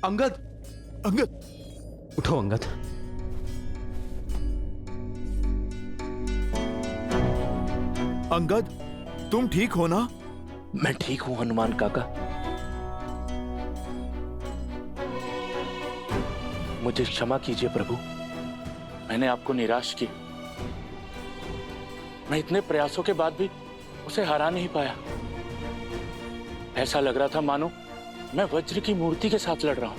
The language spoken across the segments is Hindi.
अंगद, अंगद, उठो अंगद। अंगद, तुम ठीक हो ना? मैं ठीक हूं हनुमान काका। मुझे क्षमा कीजिए प्रभु, मैंने आपको निराश किया। मैं इतने प्रयासों के बाद भी उसे हरा नहीं पाया। ऐसा लग रहा था मानो मैं वज्र की मूर्ति के साथ लड़ रहा हूं।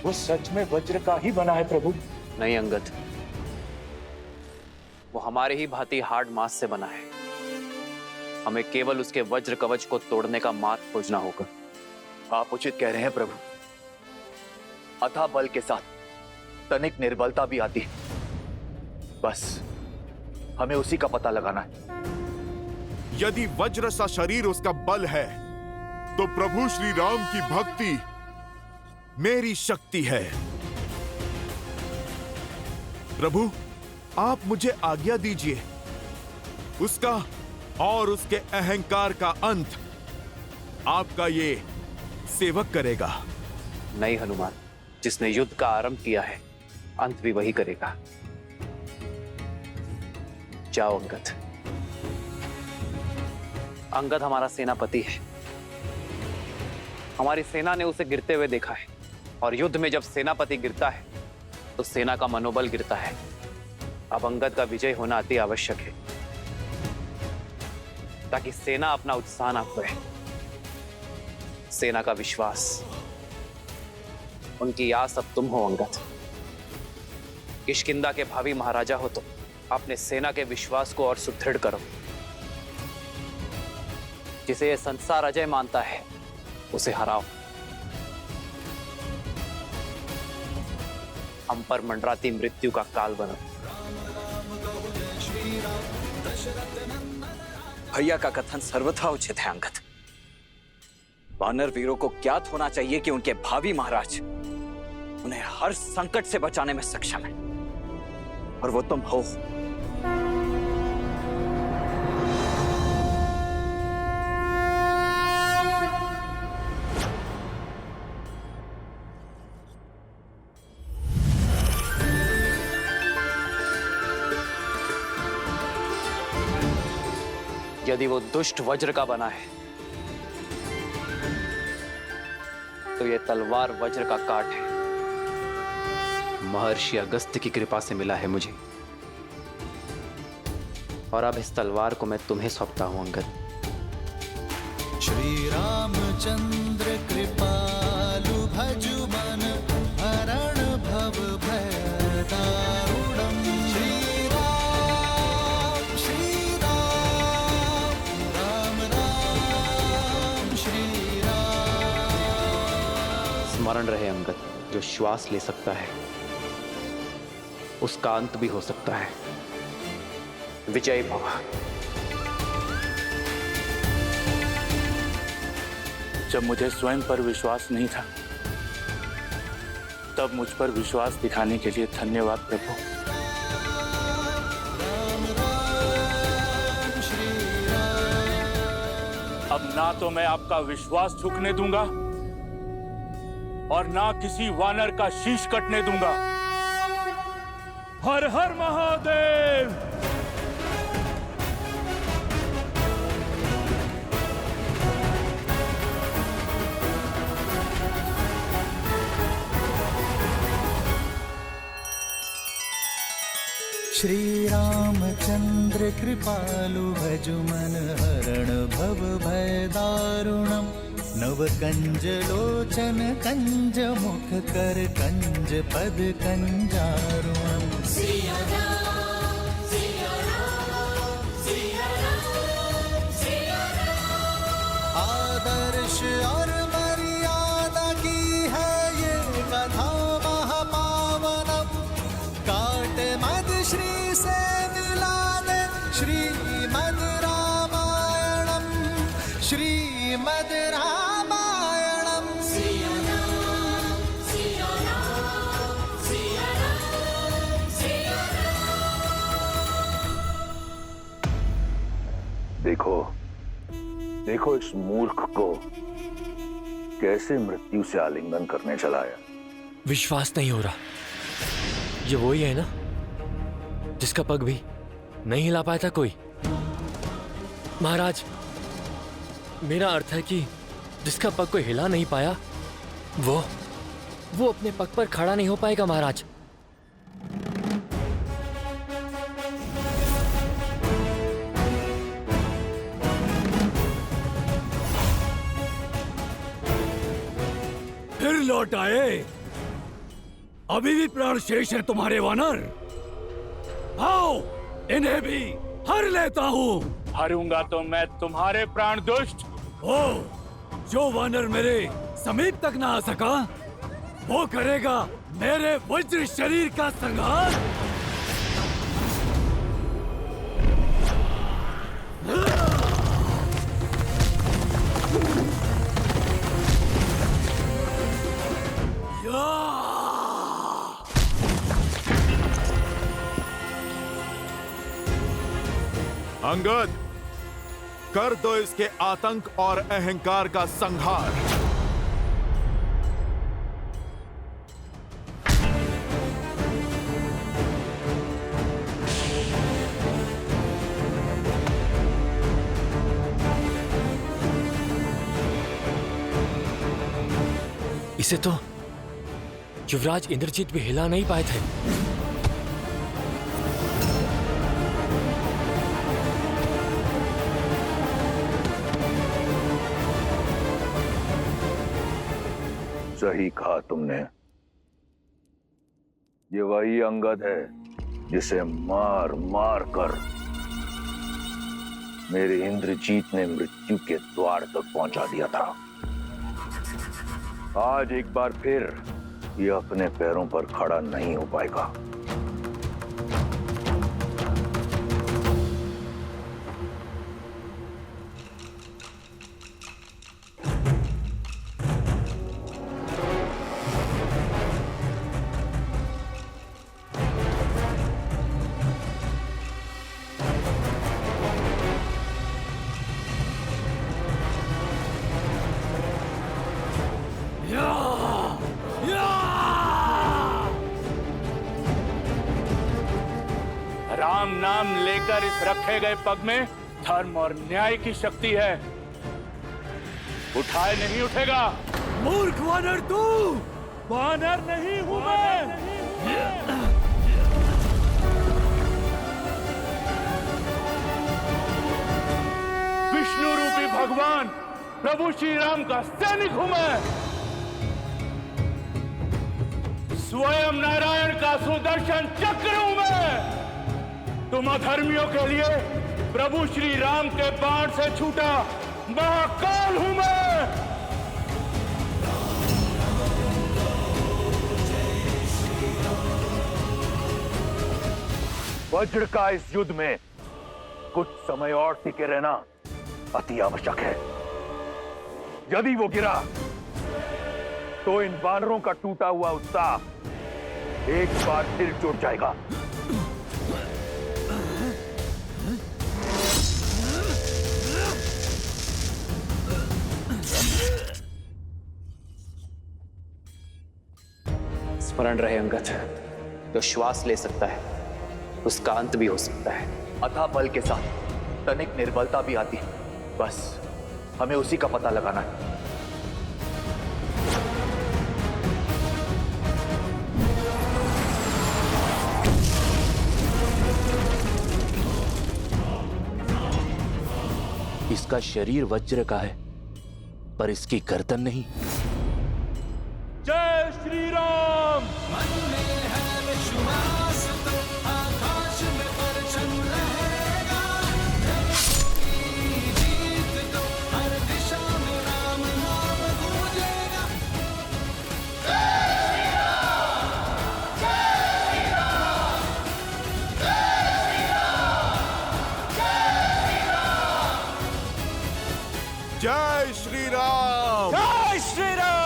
वो सच में वज्र का ही बना है प्रभु? नहीं अंगद, वो हमारे ही भांति हार्ड मास से बना है। हमें केवल उसके वज्र कवच को तोड़ने का मार्ग खोजना होगा। आप उचित कह रहे हैं प्रभु। अथाह बल के साथ तनिक निर्बलता भी आती है। बस हमें उसी का पता लगाना है। यदि वज्र सा शरीर उसका बल है, तो प्रभु श्री राम की भक्ति मेरी शक्ति है। प्रभु, आप मुझे आज्ञा दीजिए। उसका और उसके अहंकार का अंत आपका ये सेवक करेगा। नहीं हनुमान, जिसने युद्ध का आरंभ किया है, अंत भी वही करेगा। जाओ अंगद। अंगद हमारा सेनापति है। हमारी सेना ने उसे गिरते हुए देखा है, और युद्ध में जब सेनापति गिरता है तो सेना का मनोबल गिरता है। अब अंगद का विजय होना अति आवश्यक है, ताकि सेना अपना उत्साह ना खोए। सेना का विश्वास, उनकी आस अब तुम हो अंगद। किष्किंधा के भावी महाराजा हो तो अपने सेना के विश्वास को और सुदृढ़ करो। जिसे यह संसार अजय मानता है, उसे हराओ। हम पर मंडराती मृत्यु का काल बनो। भैया का कथन सर्वथा उचित है अंगद। वानर वीरों को ज्ञात होना चाहिए कि उनके भावी महाराज उन्हें हर संकट से बचाने में सक्षम है, और वो तुम हो। यदि वो दुष्ट वज्र का बना है, तो ये तलवार वज्र का काट है। महर्षि अगस्त्य की कृपा से मिला है मुझे, और अब इस तलवार को मैं तुम्हें सौंपता हूं अंगद। श्री रामचंद्र कृपालु भजु मन हरण भव भय दारुणम्। श्री राम राम राम श्री राम। स्मरण रहे अंगद, जो श्वास ले सकता है उसका अंत भी हो सकता है। विजय भव। जब मुझे स्वयं पर विश्वास नहीं था, तब मुझ पर विश्वास दिखाने के लिए धन्यवाद प्रभु। अब ना तो मैं आपका विश्वास झुकने दूंगा, और ना किसी वानर का शीश कटने दूंगा। हर हर महादेव। श्री रामचंद्र कृपालु भजु मन हरण भव भय दारुणम्। नव कंज लोचन कंज मुख कर कंज पद कंजारुणम्। आदर्श और मर्यादा की है ये कथा महापावनम्। काट मद श्री से मिला दे श्रीमद् रामायणम्। श्रीमद् रामायणम्। देखो देखो इस मूर्ख को कैसे मृत्यु से आलिंगन करने चलाया। विश्वास नहीं हो रहा, ये वही है ना जिसका पग भी नहीं हिला पाया था कोई। महाराज, मेरा अर्थ है कि जिसका पग कोई हिला नहीं पाया वो अपने पग पर खड़ा नहीं हो पाएगा महाराज। फिर लौट आए? अभी भी प्राण शेष है तुम्हारे वानर? आओ, इन्हें भी हर लेता हूँ। हरूंगा तो मैं तुम्हारे प्राण दुष्ट। ओ, जो वानर मेरे समीप तक ना आ सका, वो करेगा मेरे वज्र शरीर का संहार। अंगद, कर दो इसके आतंक और अहंकार का संहार। इसे तो युवराज इंद्रजीत भी हिला नहीं पाए थे। सही कहा तुमने, ये वही अंगद है जिसे मार मार कर मेरे इंद्रजीत ने मृत्यु के द्वार तक पहुंचा दिया था। आज एक बार फिर ये अपने पैरों पर खड़ा नहीं हो पाएगा। राम नाम लेकर इस रखे गए पग में धर्म और न्याय की शक्ति है। उठाए नहीं उठेगा। मूर्ख वानर तू! वानर नहीं हूं मैं। विष्णु रूपी भगवान प्रभु श्री राम का सैनिक हूं मैं। स्वयं नारायण का सुदर्शन चक्र हूं मैं। तुम अधर्मियों के लिए प्रभु श्री राम के बाण से छूटा महाकाल हूं मैं। वज्र का इस युद्ध में कुछ समय और टिके रहना अति आवश्यक है। यदि वो गिरा तो इन वानरों का टूटा हुआ उत्साह एक बार फिर जुट जाएगा। स्मरण रहे अंगद, जो श्वास ले सकता है उसका अंत भी हो सकता है। अथाह बल के साथ तनिक निर्बलता भी आती है। बस हमें उसी का पता लगाना है। इसका शरीर वज्र का है पर इसकी गर्दन नहीं। जय श्री राम। मन में है विश्वास तो आकाश में परचम रहेगा। जीत तो हर दिशा में राम नाम गूंजेगा। जय श्री राम। जय श्री राम।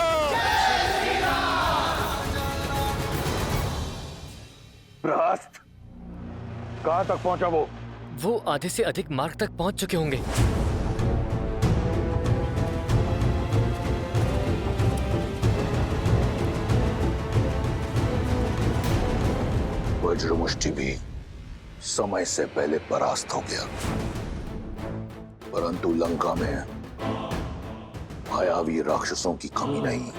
प्रहस्त, कहां तक पहुंचा वो? वो आधे से अधिक मार्ग तक पहुंच चुके होंगे। वज्रमुष्टि भी समय से पहले परास्त हो गया, परंतु लंका में मायावी राक्षसों की कमी नहीं।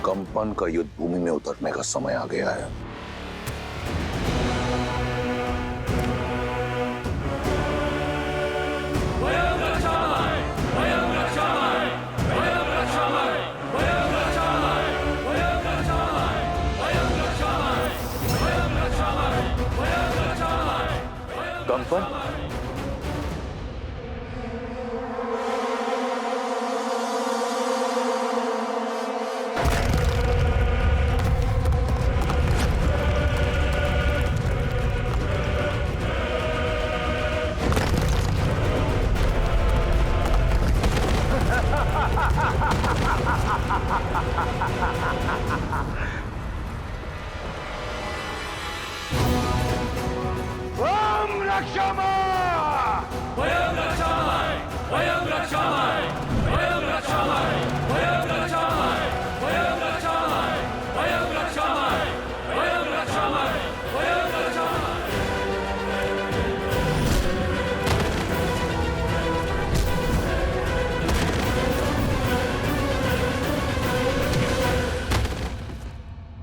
कंपन का युद्ध भूमि में उतरने का समय आ गया है। कंपन,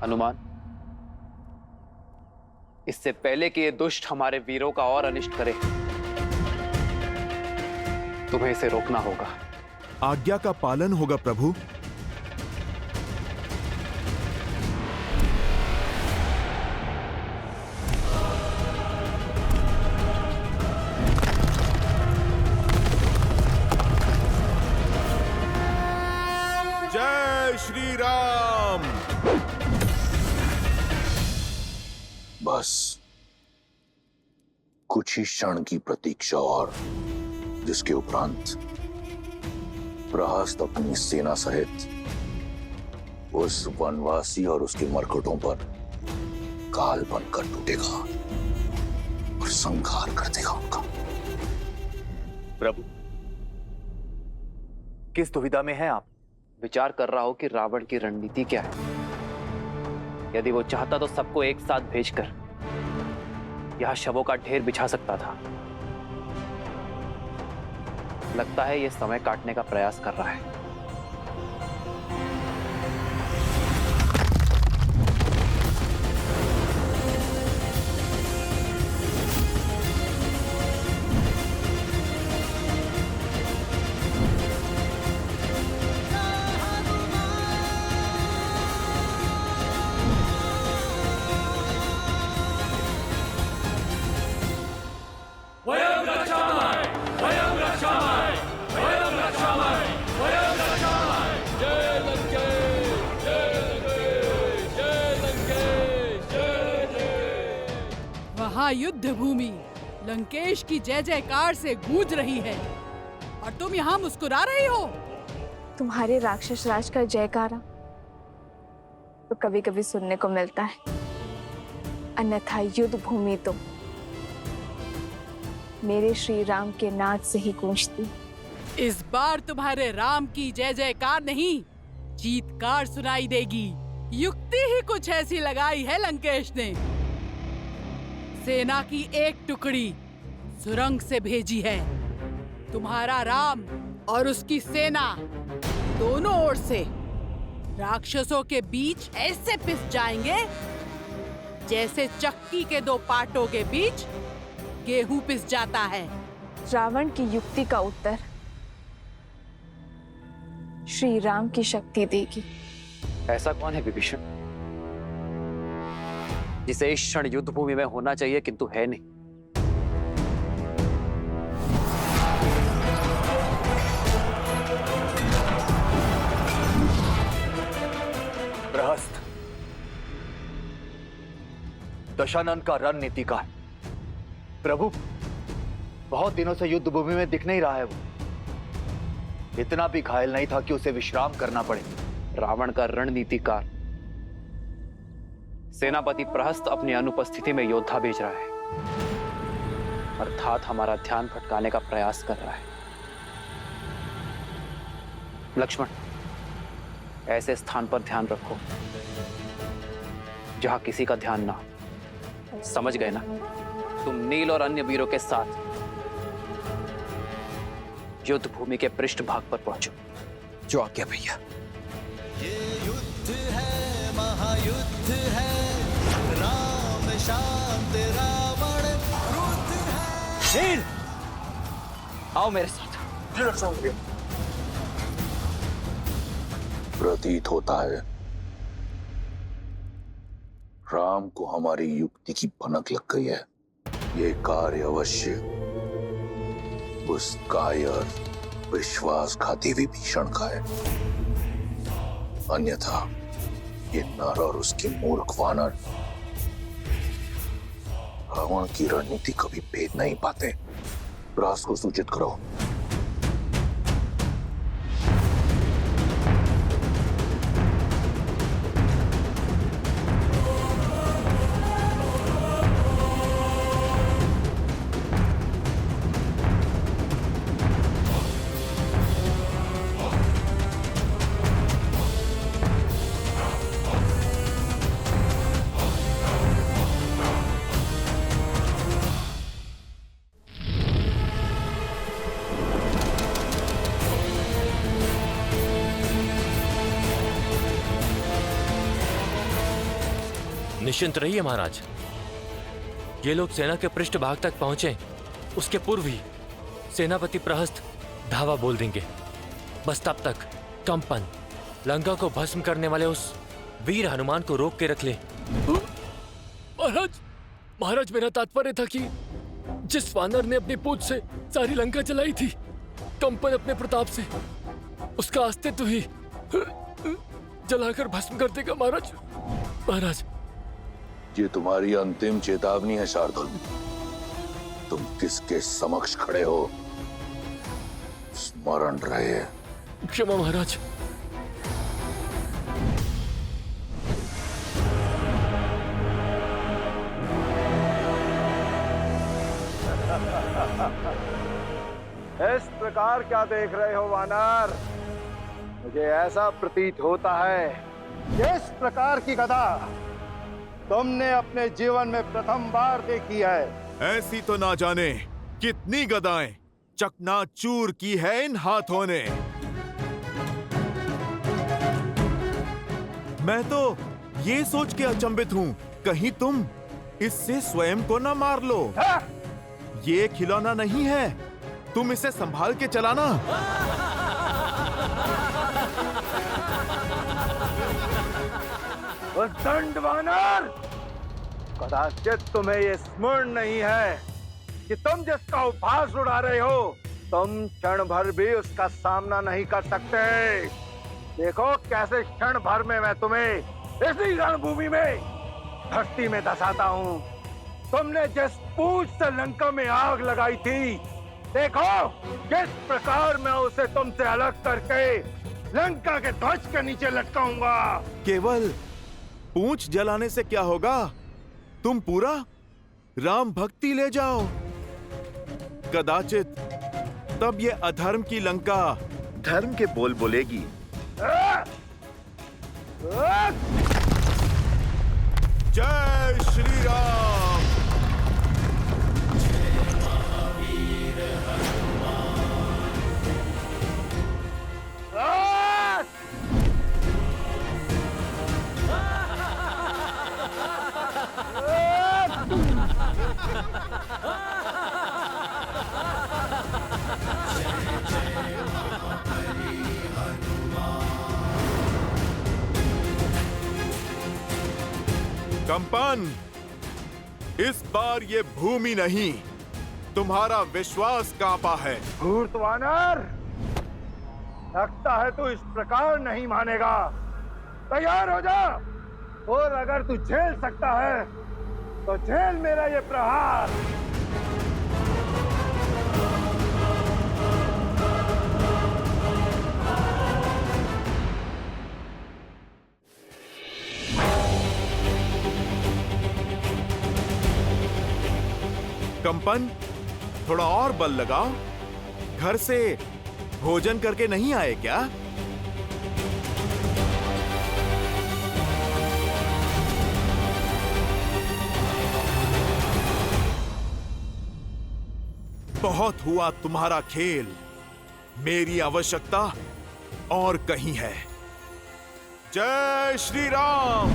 हनुमान, इससे पहले कि ये दुष्ट हमारे वीरों का और अनिष्ट करे, तुम्हें इसे रोकना होगा। आज्ञा का पालन होगा प्रभु। जय श्री राम। बस कुछ ही क्षण की प्रतीक्षा और, जिसके उपरांत प्रहस्त अपनी सेना सहित उस वनवासी और उसके मरकटों पर काल बनकर टूटेगा और संहार कर देगा उनका। प्रभु, किस दुविधा में हैं आप? विचार कर रहा हूं कि रावण की रणनीति क्या है। यदि वो चाहता तो सबको एक साथ भेजकर यहां शवों का ढेर बिछा सकता था। लगता है ये समय काटने का प्रयास कर रहा है। युद्ध भूमि लंकेश की जय जयकार से गूंज रही है और तुम यहाँ मुस्कुरा रही हो। तुम्हारे राक्षस राज का जयकारा तो कभी कभी सुनने को मिलता है, अन्यथा युद्ध भूमि तो मेरे श्री राम के नाद से ही गूंजती। इस बार तुम्हारे राम की जय जयकार नहीं, चीत्कार सुनाई देगी। युक्ति ही कुछ ऐसी लगाई है लंकेश ने। सेना की एक टुकड़ी सुरंग से भेजी है। तुम्हारा राम और उसकी सेना दोनों ओर से राक्षसों के बीच ऐसे पिस जाएंगे जैसे चक्की के दो पाटों के बीच गेहूं पिस जाता है। रावण की युक्ति का उत्तर श्री राम की शक्ति देगी। ऐसा कौन है विभीषण जिसे इस क्षण युद्ध भूमि में होना चाहिए किंतु है नहीं? प्रहस्त दशानन का रणनीतिकार। प्रभु, बहुत दिनों से युद्ध भूमि में दिख नहीं रहा है। वो इतना भी घायल नहीं था कि उसे विश्राम करना पड़े। रावण का रणनीतिकार सेनापति प्रहस्त अपनी अनुपस्थिति में योद्धा भेज रहा है। अर्थात हमारा ध्यान भटकाने का प्रयास कर रहा है। लक्ष्मण, ऐसे स्थान पर ध्यान रखो जहां किसी का ध्यान ना हो। समझ गए ना? तुम नील और अन्य वीरों के साथ युद्ध भूमि के पृष्ठभाग पर पहुंचो। जो आज्ञा भैया। ये युद्ध है, महायुद्ध है, राम शांत रावण क्रुद्ध है। शेर, आओ मेरे साथ। प्रतीत होता है राम को हमारी युक्ति की भनक लग गई है। ये कार्य अवश्य उस कायर विश्वासघाती विभीषण का है, अन्यथा ये नर और उसके मूर्ख वानर रावण की रणनीति कभी भेद नहीं पाते। रास को सूचित करो। निश्चिंत रहिए महाराज, ये लोग सेना के पृष्ठभाग तक पहुंचे उसके पूर्व ही सेनापति प्रहस्त धावा बोल देंगे। बस तब तक कंपन लंका को भस्म करने वाले उस वीर हनुमान को रोक के रख ले। महाराज मेरा तात्पर्य था कि जिस वानर ने अपनी पूंछ से सारी लंका जलाई थी, कंपन अपने प्रताप से उसका अस्तित्व ही जलाकर भस्म कर देगा। महाराज ये तुम्हारी अंतिम चेतावनी है शार्दुल। तुम किसके समक्ष खड़े हो स्मरण रहे। क्षमा महाराज। इस प्रकार क्या देख रहे हो वानर? मुझे ऐसा प्रतीत होता है कि इस प्रकार की गदा तुमने अपने जीवन में प्रथम बार देखी है। ऐसी तो ना जाने कितनी गदाएं चकनाचूर की है इन हाथों ने। मैं तो ये सोच के अचंभित हूँ, कहीं तुम इससे स्वयं को ना मार लो। ये खिलौना नहीं है, तुम इसे संभाल के चलाना। दंड वानर, कदाचित तुम्हें ये स्मरण नहीं है कि तुम जिसका उपहास उड़ा रहे हो, तुम क्षण भर भी उसका सामना नहीं कर सकते। देखो कैसे क्षण भर में मैं तुम्हें इसी रणभूमि में धरती में धसाता हूँ। तुमने जिस पूंछ से लंका में आग लगाई थी, देखो किस प्रकार मैं उसे तुमसे अलग करके लंका के ध्वज के नीचे लटकाऊंगा। केवल पूंछ जलाने से क्या होगा? तुम पूरा राम भक्ति ले जाओ। कदाचित तब ये अधर्म की लंका धर्म के बोल बोलेगी। जय श्री राम। कंपन, इस बार ये भूमि नहीं, तुम्हारा विश्वास कांपा है। धूर्त वानर, लगता है तू इस प्रकार नहीं मानेगा। तैयार हो जा, और अगर तू झेल सकता है तो झेल मेरा ये प्रहार। कंपन, थोड़ा और बल लगाओ। घर से भोजन करके नहीं आए क्या? बहुत हुआ तुम्हारा खेल। मेरी आवश्यकता और कहीं है। जय श्री राम।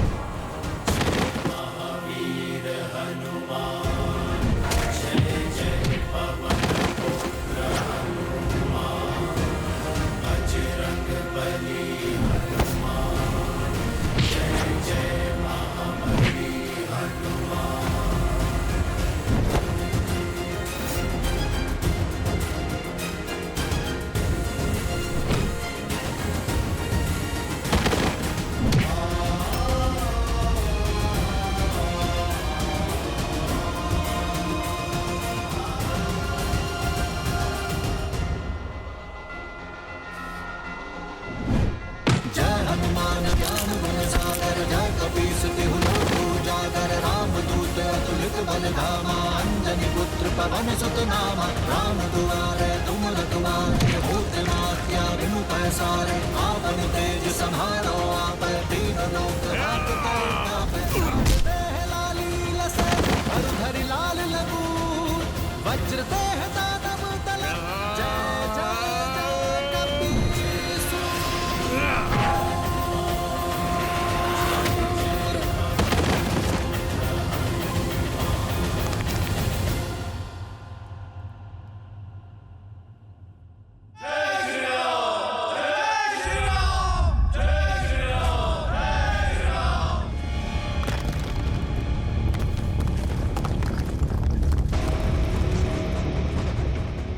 पवन सुत नामा राम दुआरे तुम रखवारे होत ना क्या बिनु पैसारे आपन तेज संहारो आप दीन लोक राखते लाली लसे हर हरि लाल लगू वज्र देह दानव तल जय जय जय कपीस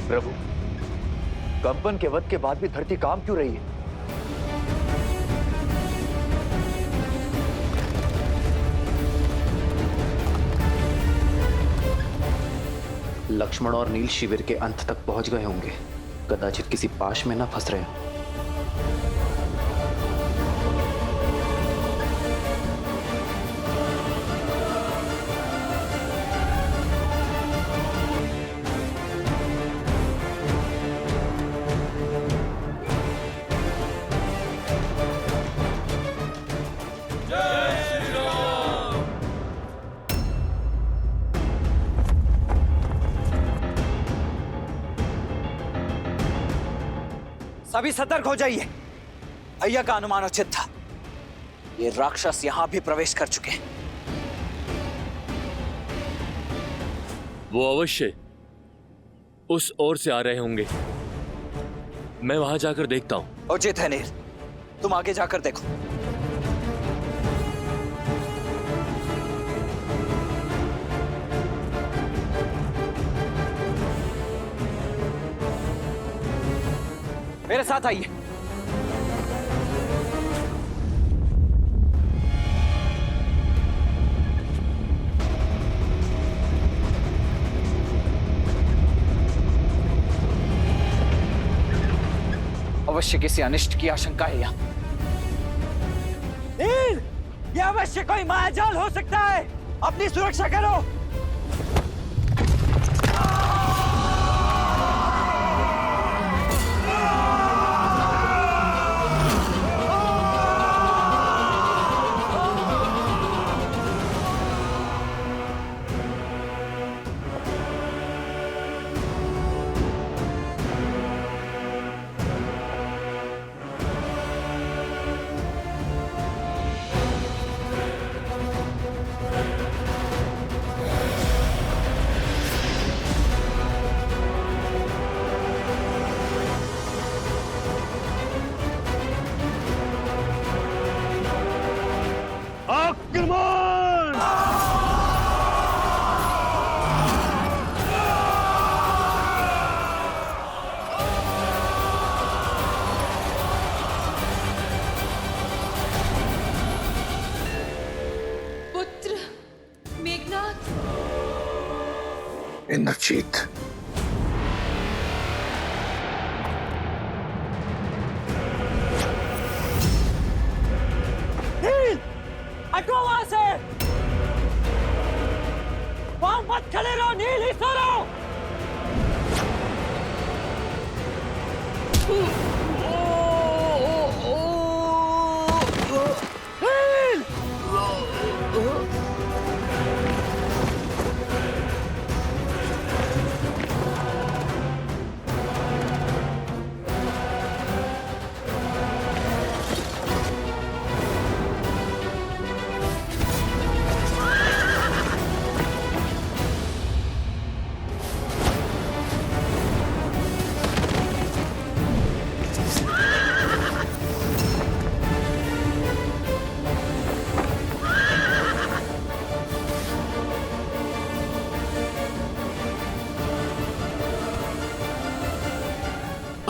प्रभु, कंपन के वध के बाद भी धरती काम क्यों रही है? लक्ष्मण और नील शिविर के अंत तक पहुंच गए होंगे। कदाचित किसी पाश में ना फंस रहे हो। सभी सतर्क हो जाइए। भैया का अनुमान उचित था। ये राक्षस यहां भी प्रवेश कर चुके हैं। वो अवश्य उस ओर से आ रहे होंगे। मैं वहां जाकर देखता हूं। उचित है नील, तुम आगे जाकर देखो। मेरे साथ आइए। अवश्य किसी अनिष्ट की आशंका है यहाँ। नील, ये अवश्य कोई मायाजाल हो सकता है। अपनी सुरक्षा करो। इंद्रजीत, हटो वहां से। वहां मत खड़े रहो नील, ही सो रहो।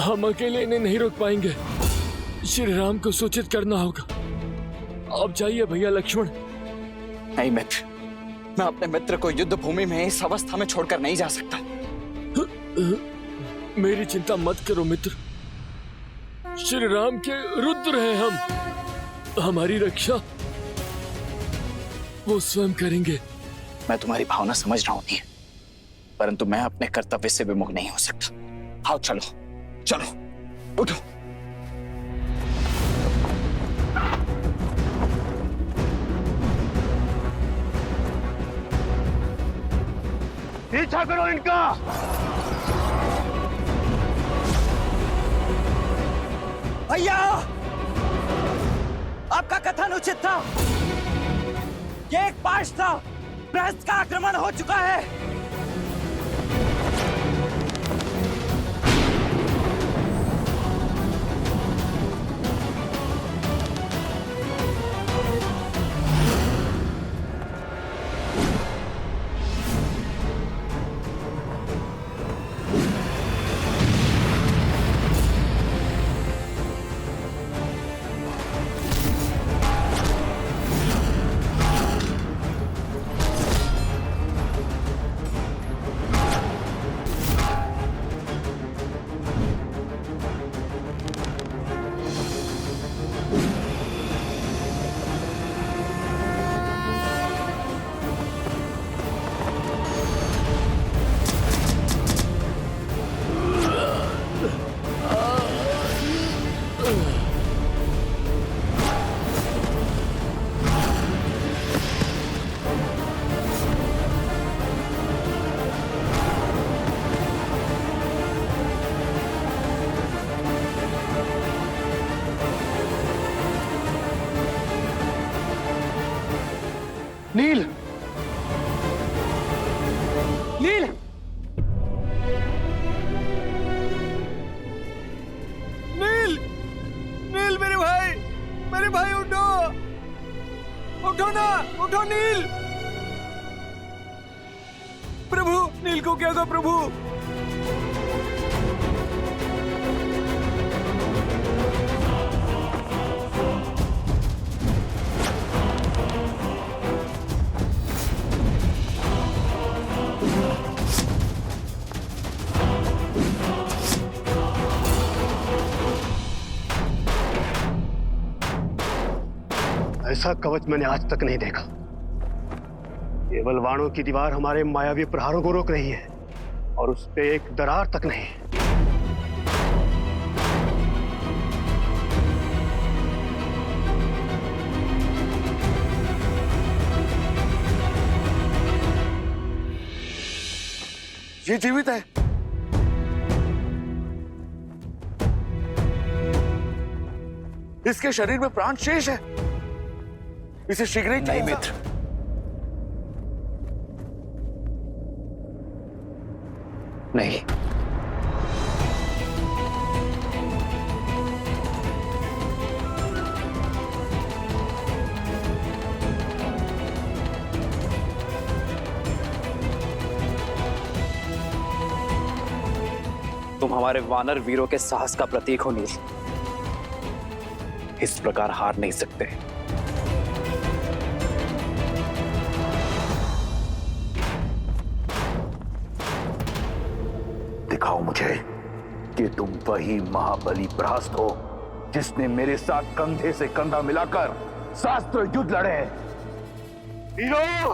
हम अकेले इन्हें नहीं रोक पाएंगे। श्री राम को सूचित करना होगा। आप जाइए भैया लक्ष्मण। नहीं मित्र, मैं अपने मित्र को युद्ध भूमि में इस अवस्था में छोड़कर नहीं जा सकता। मेरी चिंता मत करो मित्र, श्री राम के रुद्र हैं हम। हमारी रक्षा वो स्वयं करेंगे। मैं तुम्हारी भावना समझ रहा हूं नील, परंतु मैं अपने कर्तव्य से विमुख नहीं हो सकता। आओ चलो चलो, उठो। पीछा करो इनका। भैया, आपका कथन उचित था। ये एक पाश था, बृहस्पति का आक्रमण हो चुका है। नील, नील, नील, नील मेरे भाई उठो, उठो ना, उठो नील। प्रभु, नील को क्या हुआ प्रभु? ऐसा कवच मैंने आज तक नहीं देखा। केवल वाणों की दीवार हमारे मायावी प्रहारों को रोक रही है और उस पे एक दरार तक नहीं। ये जीवित है। इसके शरीर में प्राण शेष है। इसे शीघ्र ही नहीं मित्र, नहीं। तुम हमारे वानर वीरों के साहस का प्रतीक हो नील। इस प्रकार हार नहीं सकते। दिखाओ मुझे कि तुम वही महाबली प्रहस्त हो जिसने मेरे साथ कंधे से कंधा मिलाकर शास्त्र युद्ध लड़े। वीरों,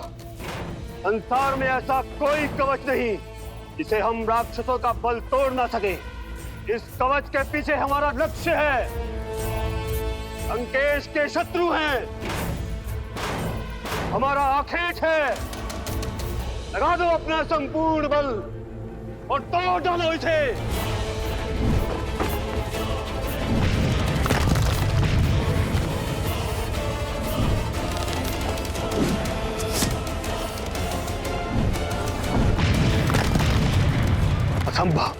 संसार में ऐसा कोई कवच नहीं जिसे हम राक्षसों का बल तोड़ ना सके। इस कवच के पीछे हमारा लक्ष्य है। लंकेश के शत्रु हैं, हमारा आखेट है। लगा दो अपना संपूर्ण बल और तोड़ डालो इसे। असंभव।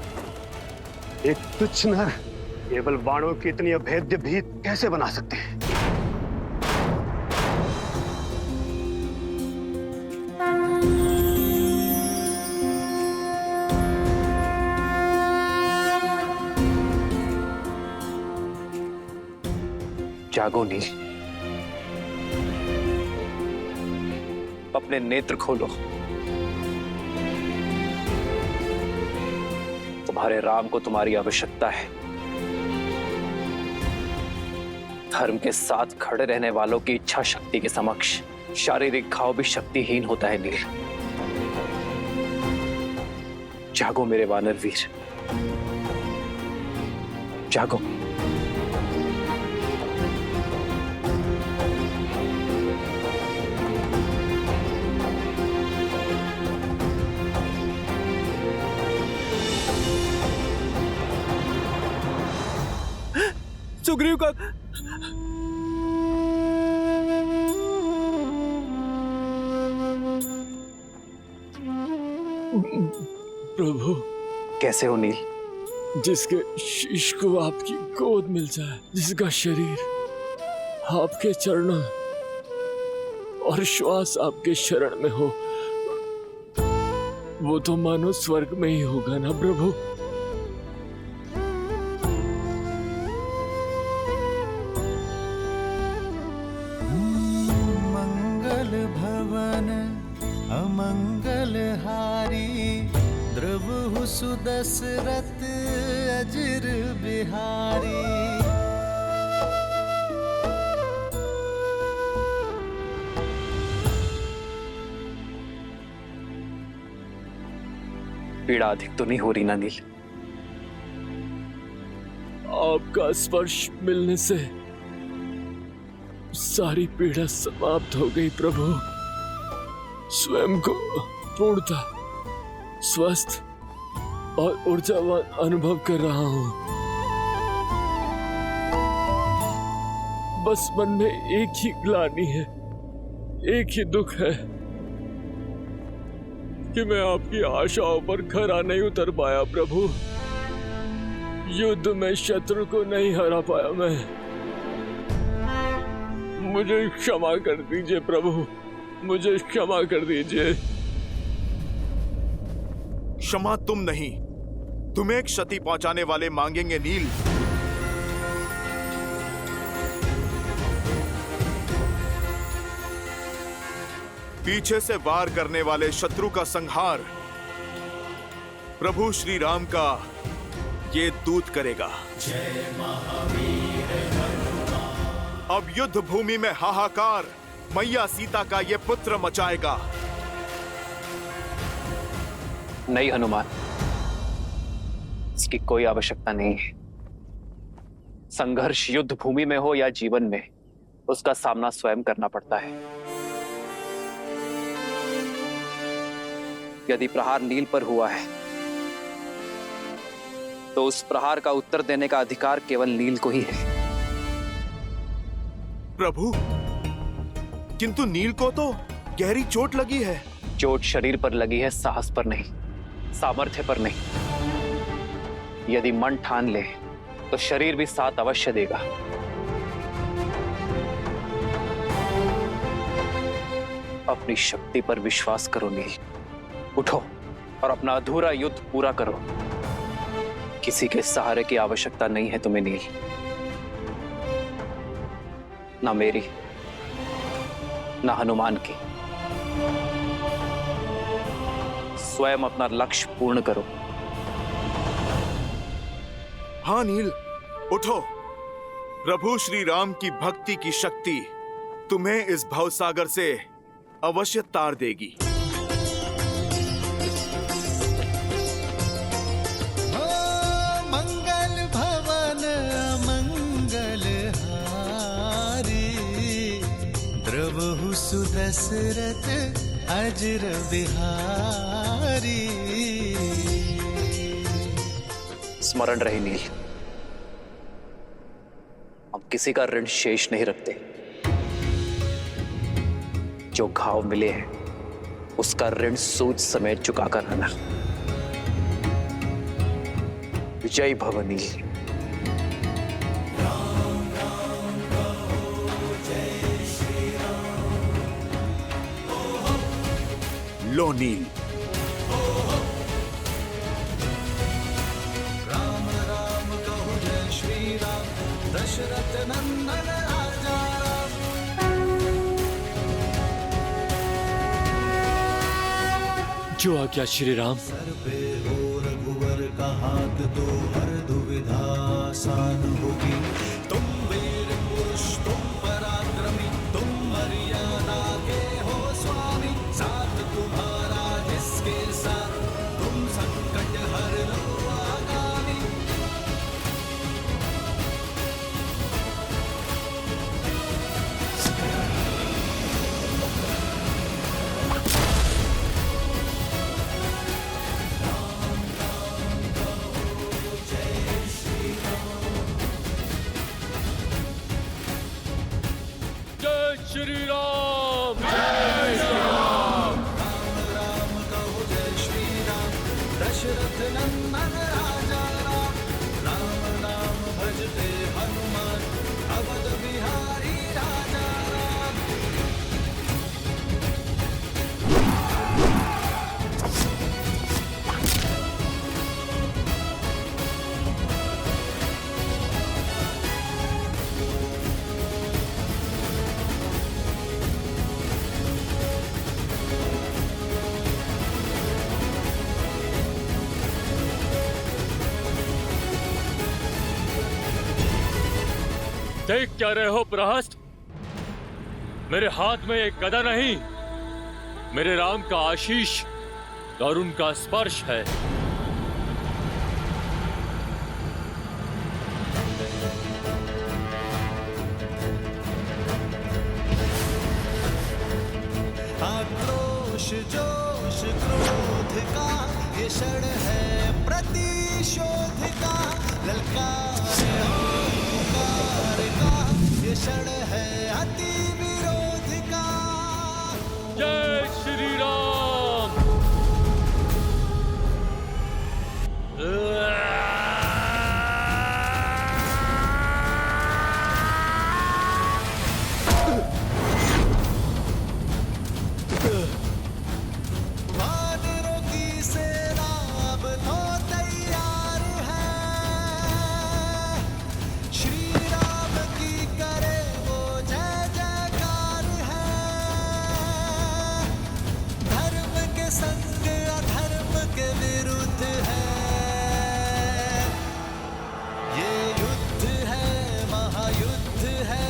एक तुच्छ नर केवल बाणों की इतनी अभेद्य भीत कैसे बना सकते हैं? जागो नील, अपने नेत्र खोलो। तुम्हारे राम को तुम्हारी आवश्यकता है। धर्म के साथ खड़े रहने वालों की इच्छा शक्ति के समक्ष शारीरिक घाव भी शक्तिहीन होता है नील। जागो मेरे वानर वीर, जागो। सुग्रीव का प्रभु, कैसे हो नील? जिसके शीश को आपकी गोद मिल जाए, जिसका शरीर आपके चरणों और श्वास आपके शरण में हो, वो तो मानो स्वर्ग में ही होगा ना प्रभु। मंगल भवन अमंगल हारी, द्रवहु सुदशरथ अजिर बिहारी। पीड़ा अधिक तो नहीं हो रही ना नील? आपका स्पर्श मिलने से सारी पीड़ा समाप्त हो गई प्रभु। स्वयं को पूर्णता स्वस्थ और ऊर्जावान अनुभव कर रहा हूं। बस मन में एक ही ग्लानि है, एक ही दुख है कि मैं आपकी आशाओं पर खरा नहीं उतर पाया प्रभु। युद्ध में शत्रु को नहीं हरा पाया मैं। मुझे क्षमा कर दीजिए प्रभु, मुझे क्षमा कर दीजिए। क्षमा तुम नहीं, तुम्हें क्षति पहुंचाने वाले मांगेंगे नील। पीछे से वार करने वाले शत्रु का संहार प्रभु श्री राम का ये दूत करेगा। जय महावीर हनुमान। अब युद्ध भूमि में हाहाकार मैया सीता का ये पुत्र मचाएगा। नहीं हनुमान, इसकी कोई आवश्यकता नहीं है। संघर्ष युद्ध भूमि में हो या जीवन में, उसका सामना स्वयं करना पड़ता है। यदि प्रहार नील पर हुआ है तो उस प्रहार का उत्तर देने का अधिकार केवल नील को ही है। प्रभु, किंतु नील को तो गहरी चोट लगी है। चोट शरीर पर लगी है, साहस पर नहीं, सामर्थ्य पर नहीं। यदि मन ठान ले तो शरीर भी साथ अवश्य देगा। अपनी शक्ति पर विश्वास करो नील। उठो और अपना अधूरा युद्ध पूरा करो। किसी के सहारे की आवश्यकता नहीं है तुम्हें नील, ना मेरी ना हनुमान की। स्वयं अपना लक्ष्य पूर्ण करो। हाँ नील, उठो। प्रभु श्री राम की भक्ति की शक्ति तुम्हें इस भवसागर से अवश्य तार देगी। मंगल भवन अमंगल हारी, द्रवहु सुदशरथ अजिर बिहारी। स्मरण रहे नील, हम किसी का ऋण शेष नहीं रखते। जो घाव मिले हैं उसका ऋण सूद समेत चुकाकर रहना। विजय भव नील। लो नील। राम राम कहु जय श्री राम, दशरथ नंदन आए। जो आज्ञा श्री राम। सर पे हो रघुवर का हाथ तो हर दुविधा आसान होगी। तुम वीर पुरुष, तुम पराक्रमी, तुम मर्यादा के हो स्वामी। साथ तुम्हारा जिसके साथ, तुम संकट हर लो आगामी। जय श्री राम। राम कहो जय श्री राम। दशरथ नंदन राजा राम। राम नाम भजते हनुमान, अवध बिहारी राजा राम। देख क्या रहे हो प्रहस्त? मेरे हाथ में एक गदा नहीं, मेरे राम का आशीष और उनका स्पर्श है। आक्रोश जोश क्रोध का ये क्षण है प्रतिशोध का। ललकार और पुकार का ये क्षण है अति विरोध का। जय श्री राम। वानरों की सेना अब तो तैयार है। श्री राम की करे वो जय जयकार है। धर्म के संग अधर्म के विरुद्ध है। ये युद्ध है, महायुद्ध है।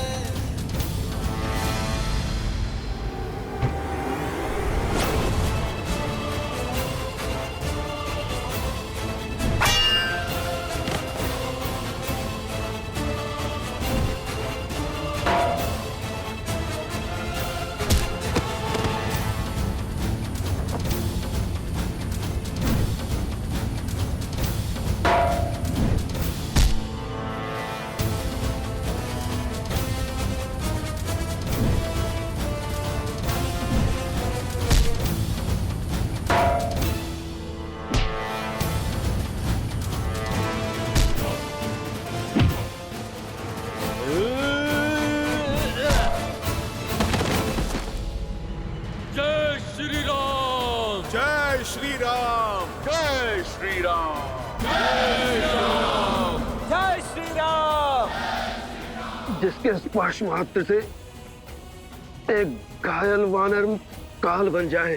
जय श्री राम। जय श्री राम। जय श्री राम। जय श्री राम। जिसके स्पर्श मात्र से एक घायल वानर काल बन जाए,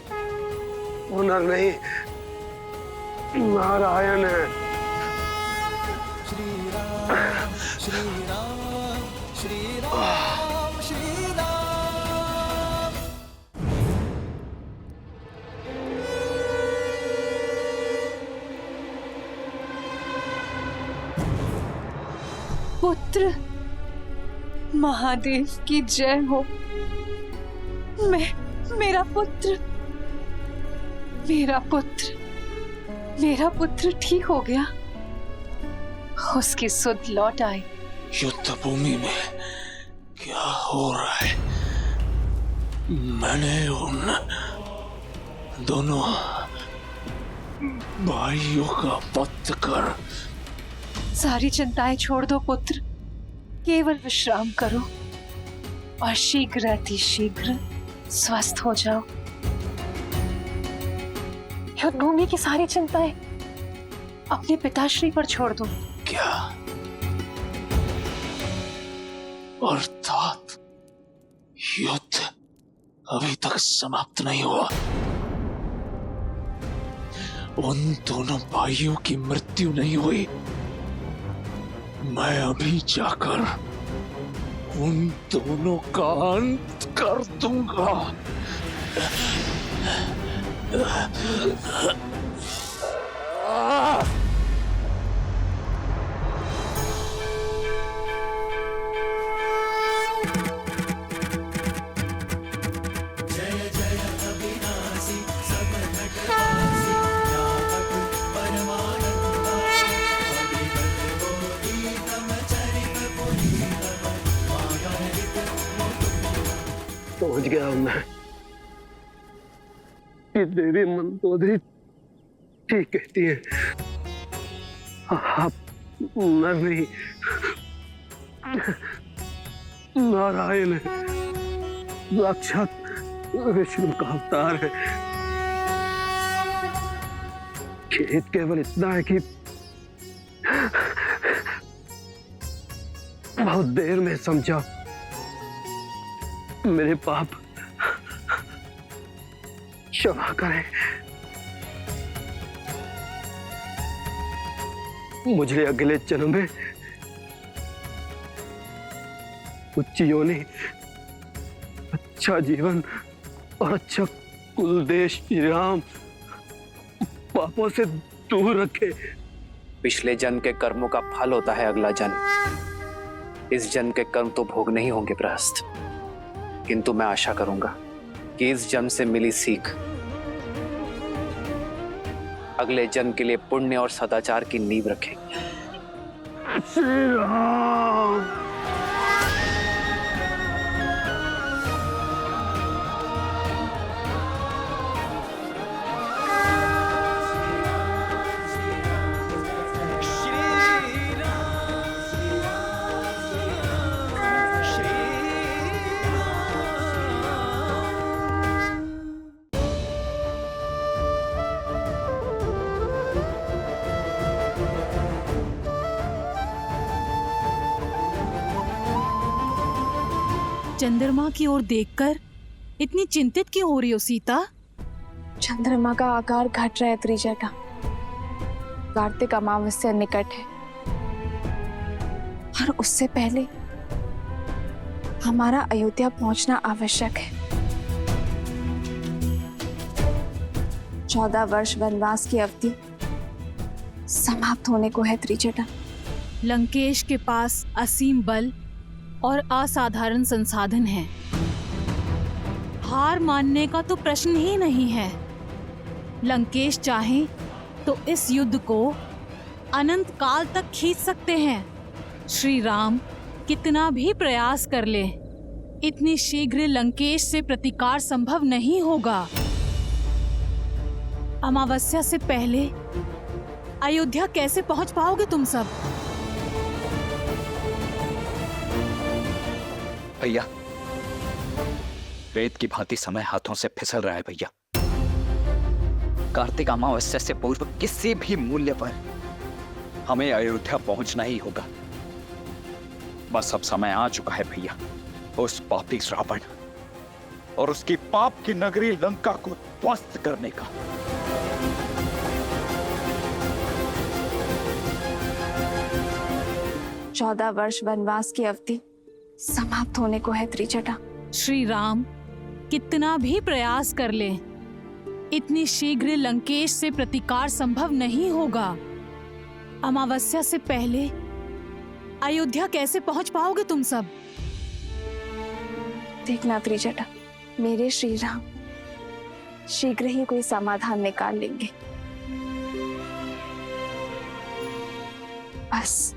वो नर नहीं, नारायण है। श्री राम श्री राम श्री राम श्री राम। पुत्र, महादेव की जय हो। मेरा पुत्र मेरा पुत्र ठीक हो गया। उसकी सुध लौट आई। युद्ध भूमि में क्या हो रहा है? मैंने उन दोनों भाइयों का वध कर। सारी चिंताएं छोड़ दो पुत्र, केवल विश्राम करो और शीघ्र अतिशीघ्र स्वस्थ हो जाओ। युद्ध भूमि की सारी चिंताएं अपने पिताश्री पर छोड़ दो। क्या अर्थात युद्ध अभी तक समाप्त नहीं हुआ? उन दोनों भाइयों की मृत्यु नहीं हुई, मैं अभी जाकर उन दोनों का अंत कर दूंगा। पहुंच गया हूं मैं। ये देवी मंदोदरी ठीक कहती है, आप मैं नहीं, नारायण है, साक्षात विष्णु का अवतार है। खेद केवल इतना है कि बहुत देर में समझा। मेरे पाप क्षमा करें। मुझे अगले जन्म में उच्च योनि, अच्छा जीवन और अच्छा कुल देश श्री राम पापों से दूर रखे। पिछले जन्म के कर्मों का फल होता है अगला जन्म। इस जन्म के कर्म तो भोग नहीं होंगे प्रहस्त, किंतु मैं आशा करूंगा कि इस जन्म से मिली सीख अगले जन्म के लिए पुण्य और सदाचार की नींव रखेगी। श्री राम। चंद्रमा की ओर देखकर इतनी चिंतित क्यों हो रही हो सीता? चंद्रमा का आकार घट रहा है त्रिजटा। कार्तिक अमावस्या निकट है और उससे पहले हमारा अयोध्या पहुंचना आवश्यक है। 14 वर्ष वनवास की अवधि समाप्त होने को है त्रिजटा। लंकेश के पास असीम बल और असाधारण संसाधन है। हार मानने का तो प्रश्न ही नहीं है। लंकेश चाहे तो इस युद्ध को अनंत काल तक खींच सकते हैं। श्री राम कितना भी प्रयास कर ले, इतनी शीघ्र लंकेश से प्रतिकार संभव नहीं होगा। अमावस्या से पहले अयोध्या कैसे पहुंच पाओगे तुम सब? भैया, वेद की भांति समय हाथों से फिसल रहा है भैया। कार्तिक अमावस्या से पूर्व किसी भी मूल्य पर हमें अयोध्या पहुंचना ही होगा। बस अब समय आ चुका है भैया उस पापी रावण और उसकी पाप की नगरी लंका को ध्वस्त करने का। चौदह वर्ष वनवास की अवधि समाप्त होने को है त्रिजटा। श्री राम कितना भी प्रयास कर ले, इतनी शीघ्र लंकेश से प्रतिकार संभव नहीं होगा। अमावस्या से पहले अयोध्या कैसे पहुंच पाओगे तुम सब? देखना त्रिजटा, मेरे श्री राम शीघ्र ही कोई समाधान निकाल लेंगे। बस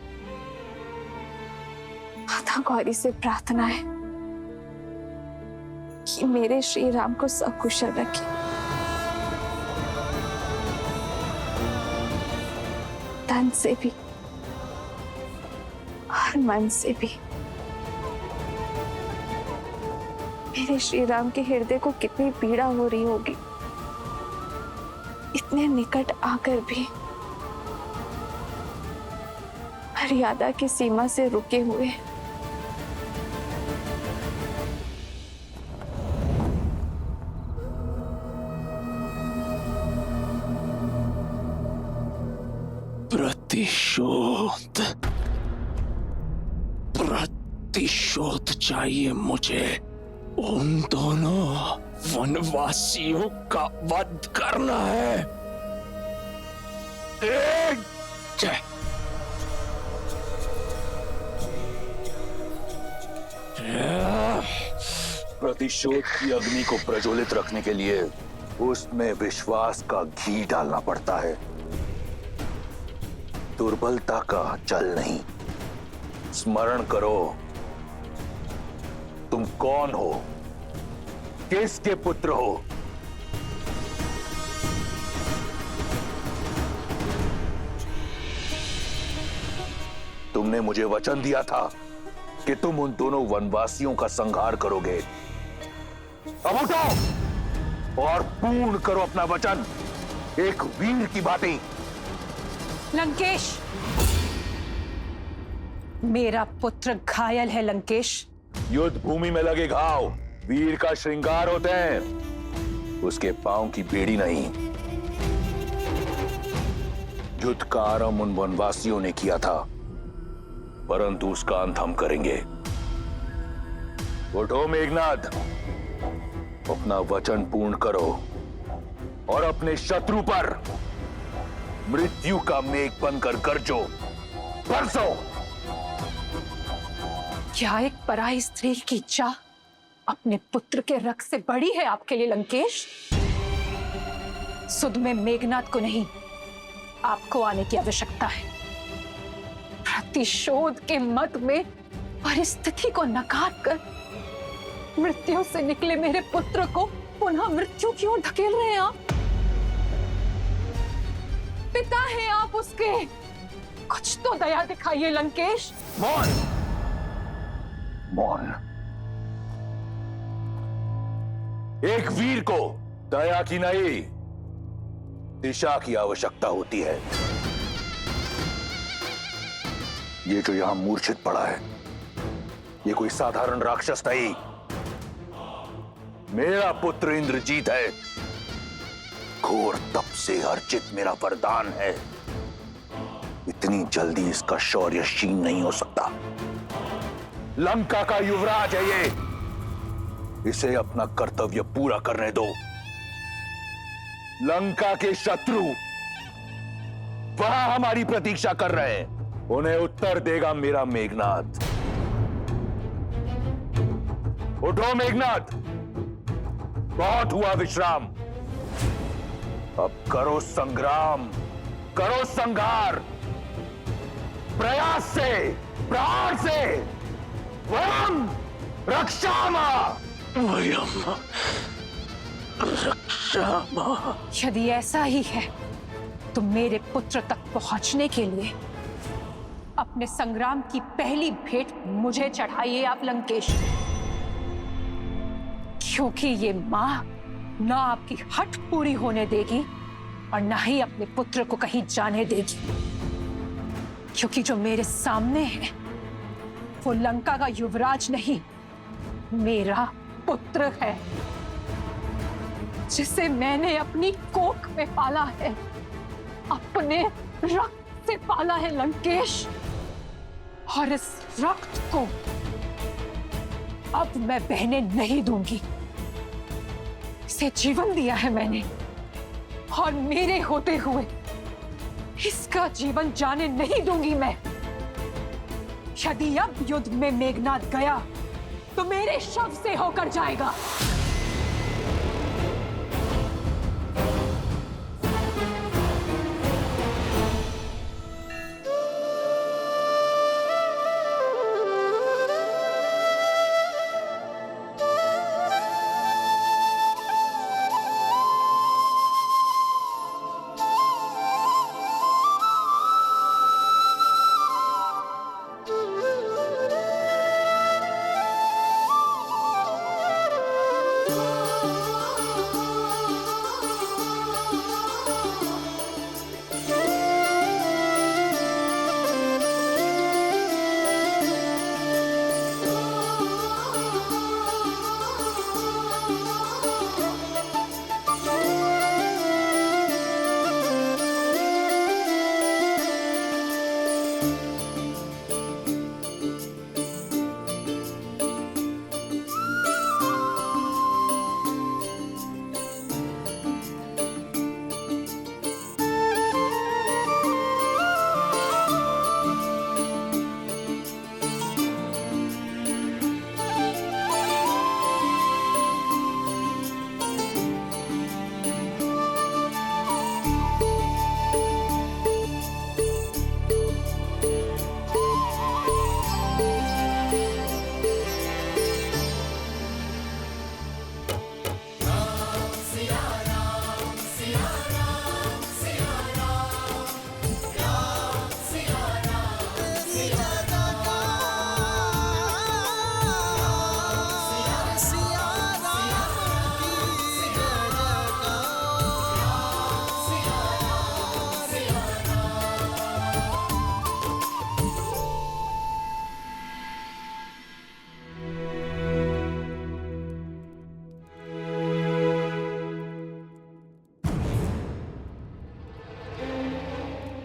माता गौरी से प्रार्थना है कि मेरे श्री राम को सकुशल रखे। तन से भी और मन से भी। मेरे श्री राम के हृदय को कितनी पीड़ा हो रही होगी, इतने निकट आकर भी मर्यादा की सीमा से रुके हुए। प्रतिशोध, प्रतिशोध चाहिए मुझे। उन दोनों वनवासियों का वध करना है। जय प्रतिशोध की अग्नि को प्रज्वलित रखने के लिए उसमें विश्वास का घी डालना पड़ता है, दुर्बलता का जल नहीं। स्मरण करो, तुम कौन हो, किसके पुत्र हो। तुमने मुझे वचन दिया था कि तुम उन दोनों वनवासियों का संहार करोगे। अब उठो और पूर्ण करो अपना वचन, एक वीर की भांति। लंकेश, मेरा पुत्र घायल है। लंकेश, युद्ध भूमि में लगे घाव वीर का श्रृंगार होते हैं, उसके पांव की बेड़ी नहीं। युद्ध का आरंभ उन वनवासियों ने किया था, परंतु उसका अंत हम करेंगे। उठो मेघनाद, अपना वचन पूर्ण करो और अपने शत्रु पर मृत्यु का मेघ बनकर गरजो, बरसो। क्या एक पराई स्त्री की इच्छा अपने पुत्र के रक्त से बड़ी है आपके लिए लंकेश? सुध में मेघनाद को नहीं, आपको आने की आवश्यकता है। प्रतिशोध के मत में परिस्थिति को नकार कर मृत्यु से निकले मेरे पुत्र को पुनः मृत्यु की ओर धकेल रहे हैं आप। पिता हैं आप उसके, कुछ तो दया दिखाइए लंकेश। मौन, मौन। एक वीर को दया की नहीं, दिशा की आवश्यकता होती है। ये जो यहां मूर्छित पड़ा है, ये कोई साधारण राक्षस नहीं, मेरा पुत्र इंद्रजीत है। घोर तप से अर्जित मेरा वरदान है। इतनी जल्दी इसका शौर्य क्षीण नहीं हो सकता। लंका का युवराज है ये, इसे अपना कर्तव्य पूरा करने दो। लंका के शत्रु वहां हमारी प्रतीक्षा कर रहे हैं, उन्हें उत्तर देगा मेरा मेघनाद। उठो मेघनाद, बहुत हुआ विश्राम, अब करो संग्राम, करो संघार, प्रयास से, प्राण से। वयम रक्षामा, वयम रक्षामा। यदि ऐसा ही है तो मेरे पुत्र तक पहुंचने के लिए अपने संग्राम की पहली भेंट मुझे चढ़ाइए आप लंकेश, क्योंकि ये मां ना आपकी हट पूरी होने देगी और ना ही अपने पुत्र को कहीं जाने देगी। क्योंकि जो मेरे सामने है वो लंका का युवराज नहीं, मेरा पुत्र है, जिसे मैंने अपनी कोख में पाला है, अपने रक्त से पाला है लंकेश। और इस रक्त को अब मैं बहने नहीं दूंगी। इसे जीवन दिया है मैंने, और मेरे होते हुए इसका जीवन जाने नहीं दूंगी मैं। यदि अब युद्ध में मेघनाद गया तो मेरे शव से होकर जाएगा।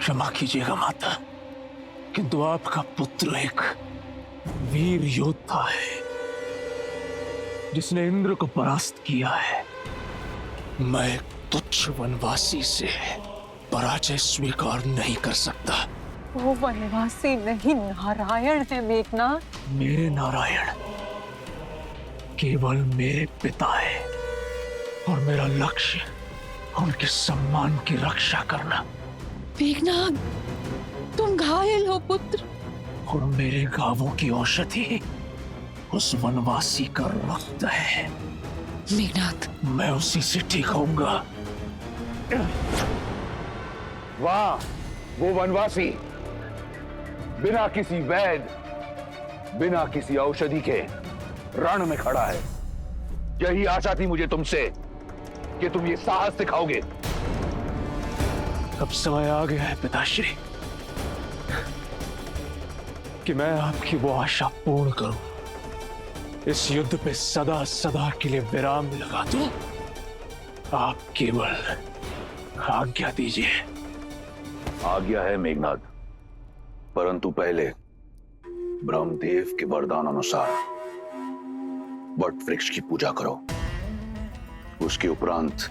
क्षमा कीजिएगा माता, किंतु आपका पुत्र एक वीर योद्धा है जिसने इंद्र को परास्त किया है। मैं एक तुच्छ वनवासी से पराजय स्वीकार नहीं कर सकता। वो वनवासी नहीं, नारायण है मेघनाथ। मेरे नारायण केवल मेरे पिता है और मेरा लक्ष्य उनके सम्मान की रक्षा करना। मेघनाथ, तुम घायल हो पुत्र। और मेरे घावों की औषधि उस वनवासी का रक्त है। मेघनाथ, मैं उसी से ठीक होऊंगा। वाह, वो वनवासी बिना किसी वैद्य, बिना किसी औषधि के रण में खड़ा है। यही आशा थी मुझे तुमसे कि तुम ये साहस दिखाओगे। अब समय आ गया है पिताश्री कि मैं आपकी वो आशा पूर्ण करूं। इस युद्ध पे सदा सदा के लिए विराम लगा दूं। आप केवल आज्ञा दीजिए। आज्ञा है मेघनाथ, परंतु पहले ब्रह्मदेव के वरदान अनुसार वट वृक्ष की पूजा करो। उसके उपरांत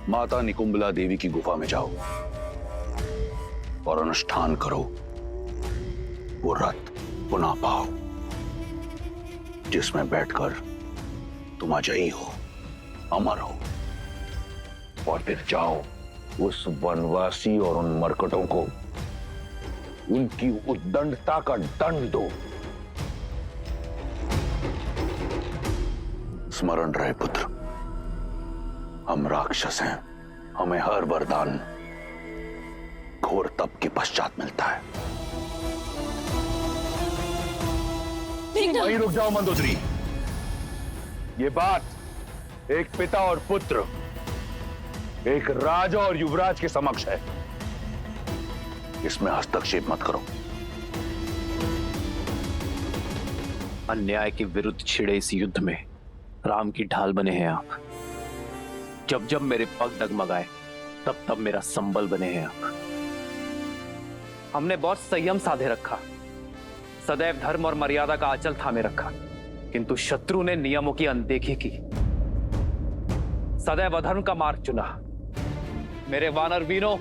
माता निकुंबला देवी की गुफा में जाओ और अनुष्ठान करो। वो रथ पुनः पाओ जिसमें बैठकर तुम अजयी हो, अमर हो। और फिर जाओ उस वनवासी और उन मरकटों को उनकी उद्दंडता का दंड दो। स्मरण रहे पुत्र, हम राक्षस हैं। हमें हर वरदान घोर तप के पश्चात मिलता है। वहीं रुक जाओ मंदोदरी। ये बात एक पिता और पुत्र, एक राजा और युवराज के समक्ष है। इसमें हस्तक्षेप मत करो। अन्याय के विरुद्ध छिड़े इस युद्ध में राम की ढाल बने हैं आप। जब जब मेरे पग डगमगाए तब तब मेरा संबल बने हैं आप। हमने बहुत संयम साधे रखा, सदैव धर्म और मर्यादा का आंचल थामे रखा, किंतु शत्रु ने नियमों की अनदेखी की, सदैव अधर्म का मार्ग चुना। मेरे वानर वीरों,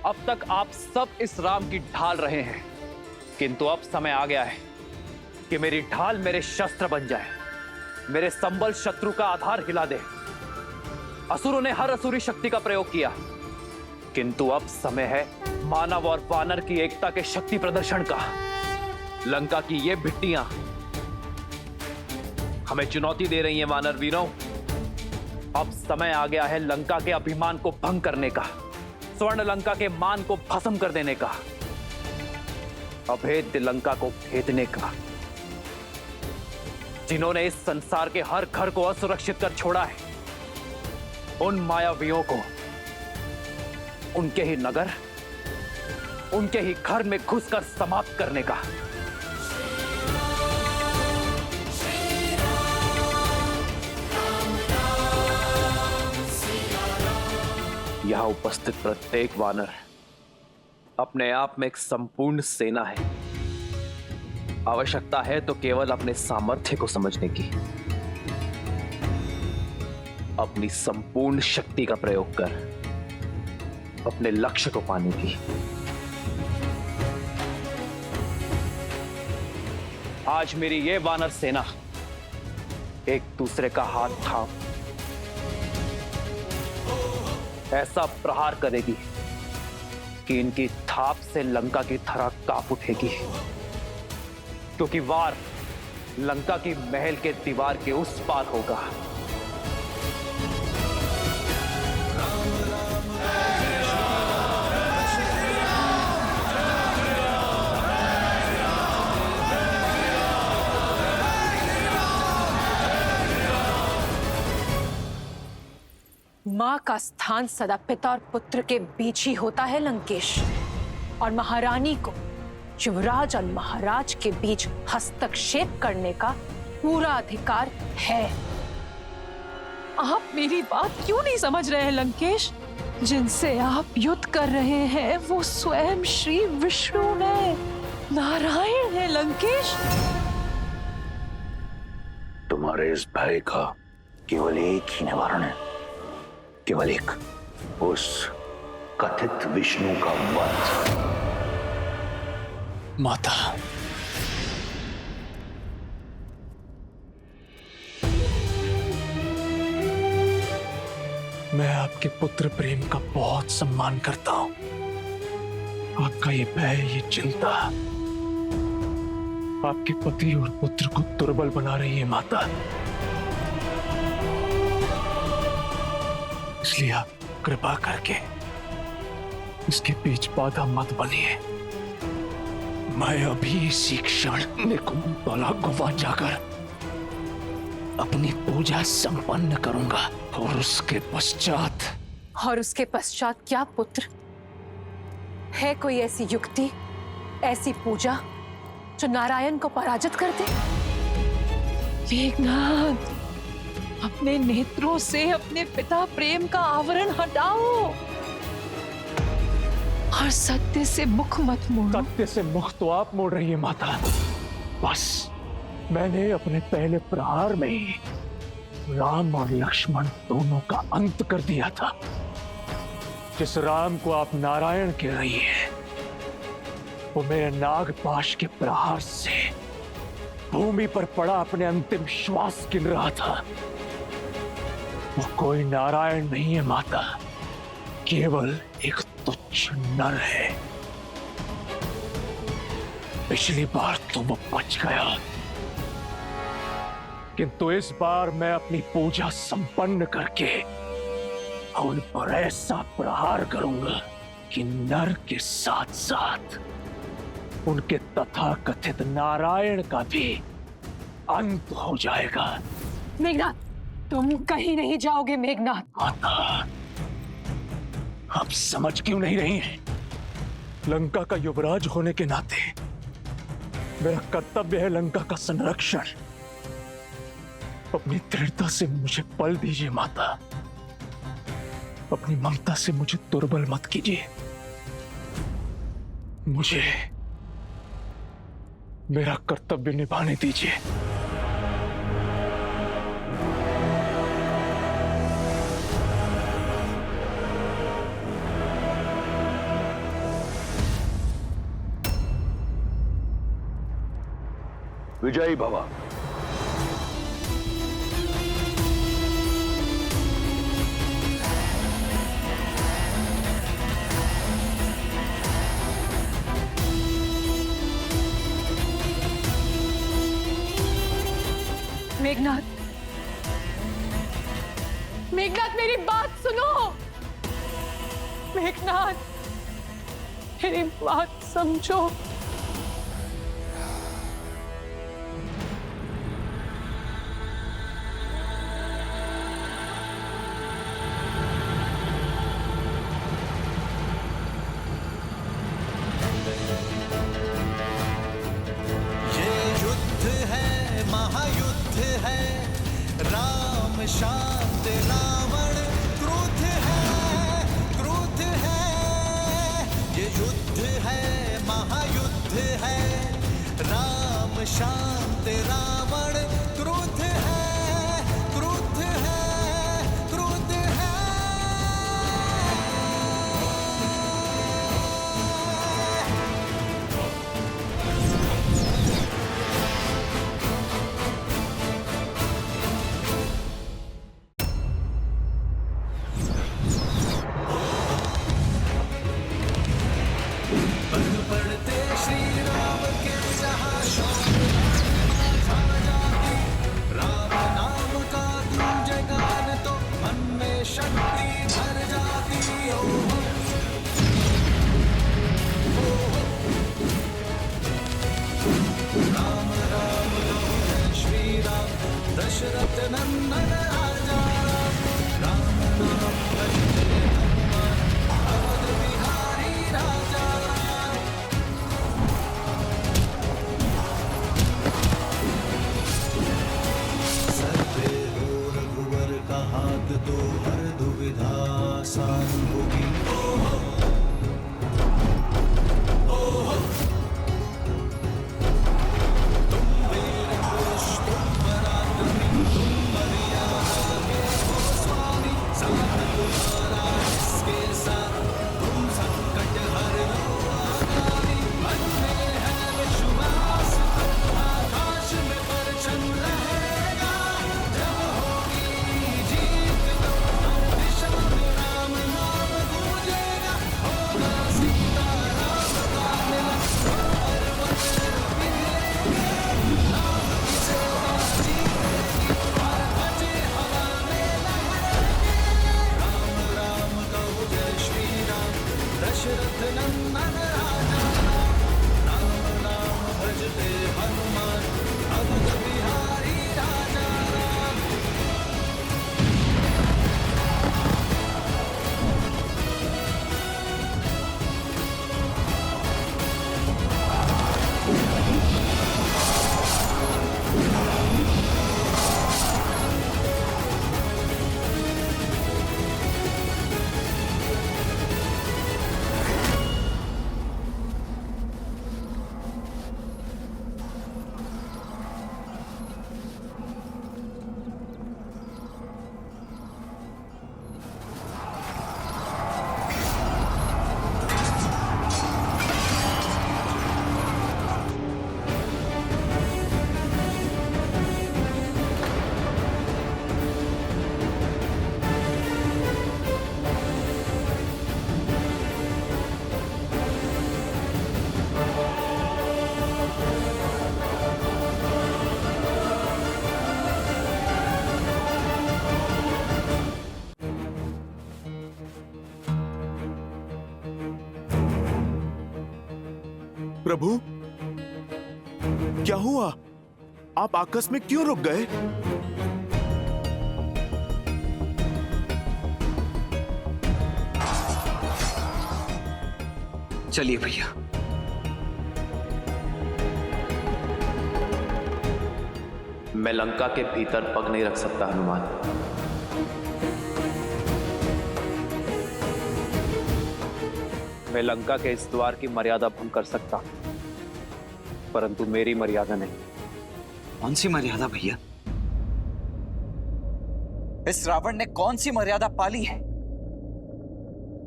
अब तक आप सब इस राम की ढाल रहे हैं, किंतु अब समय आ गया है कि मेरी ढाल मेरे शस्त्र बन जाए, मेरे संबल शत्रु का आधार हिला दे। असुरों ने हर असुरी शक्ति का प्रयोग किया, किंतु अब समय है मानव और वानर की एकता के शक्ति प्रदर्शन का। लंका की ये भिट्टियां हमें चुनौती दे रही हैं वानर वीरों। अब समय आ गया है लंका के अभिमान को भंग करने का, स्वर्ण लंका के मान को भस्म कर देने का, अभेद्य लंका को भेदने का। जिन्होंने इस संसार के हर घर को असुरक्षित कर छोड़ा है, उन मायावियों को उनके ही नगर, उनके ही घर में घुसकर समाप्त करने का। यहां उपस्थित प्रत्येक वानर अपने आप में एक संपूर्ण सेना है। आवश्यकता है तो केवल अपने सामर्थ्य को समझने की, अपनी संपूर्ण शक्ति का प्रयोग कर अपने लक्ष्य को पाने की। आज मेरी ये वानर सेना एक दूसरे का हाथ थाम ऐसा प्रहार करेगी कि इनकी थाप से लंका की धरा कांप उठेगी, क्योंकि वार लंका की महल के दीवार के उस पार होगा। मां का स्थान सदा पिता और पुत्र के बीच ही होता है लंकेश, और महारानी को युवराज और महाराज के बीच हस्तक्षेप करने का पूरा अधिकार है। आप मेरी बात क्यों नहीं समझ रहे हैं लंकेश? जिनसे आप युद्ध कर रहे हैं वो स्वयं श्री विष्णु है, नारायण है लंकेश। तुम्हारे इस भय का केवल एक ही निवारण है, केवल एक, उस कथित विष्णु का वध। माता, मैं आपके पुत्र प्रेम का बहुत सम्मान करता हूं। आपका ये भय, ये चिंता आपके पति और पुत्र को दुर्बल बना रही है माता। इसलिए आप कृपा करके इसके बीच बाधा मत बनिए। मैं अभी इसी क्षण निकुंभला गुफा जाकर अपनी पूजा संपन्न करूंगा और उसके पश्चात क्या पुत्र? है कोई ऐसी युक्ति, ऐसी पूजा जो नारायण को पराजित कर दे? मेघनाथ, अपने नेत्रों से अपने पिता प्रेम का आवरण हटाओ और सत्य से मुख मत मोड़ो। सत्य से मुख तो आप मोड़ रही है माता। बस मैंने अपने पहले प्रहार में ही राम और लक्ष्मण दोनों का अंत कर दिया था। जिस राम को आप नारायण कह रही हैं, वो मेरे नागपाश के प्रहार से भूमि पर पड़ा अपने अंतिम श्वास गिन रहा था। वो कोई नारायण नहीं है माता, केवल एक तुच्छ नर है। पिछली बार तो वो बच गया, किंतु इस बार मैं अपनी पूजा संपन्न करके उन पर ऐसा प्रहार करूंगा कि नर के साथ साथ उनके तथाकथित नारायण का भी अंत हो जाएगा। मेघनाथ, तुम कहीं नहीं जाओगे। मेघनाथ, माता, आप समझ क्यों नहीं रही हैं? लंका का युवराज होने के नाते मेरा कर्तव्य है लंका का संरक्षण। अपनी दृढ़ता से मुझे बल दीजिए माता, अपनी ममता से मुझे दुर्बल मत कीजिए। मुझे मेरा कर्तव्य निभाने दीजिए। विजयी भव। मेघनाथ, मेघनाथ, मेरी बात सुनो। मेघनाथ, मेरी बात समझो। शांत रावण क्रोध है, ये युद्ध है, महायुद्ध है। राम शांत रावण क्रोध है, क्रोध है, क्रोध है। पढ़ते श्री राम के जहां शौर्य दशरथ नंदन राजा राम नाम भजते हनुमान अवध बिहारी राजा राम। प्रभु, क्या हुआ? आप आकस्मिक क्यों रुक गए? चलिए भैया। मैं लंका के भीतर पग नहीं रख सकता हनुमान। मैं लंका के इस द्वार की मर्यादा भंग कर सकता, परंतु मेरी मर्यादा नहीं। कौन सी मर्यादा भैया? इस रावण ने कौन सी मर्यादा पाली है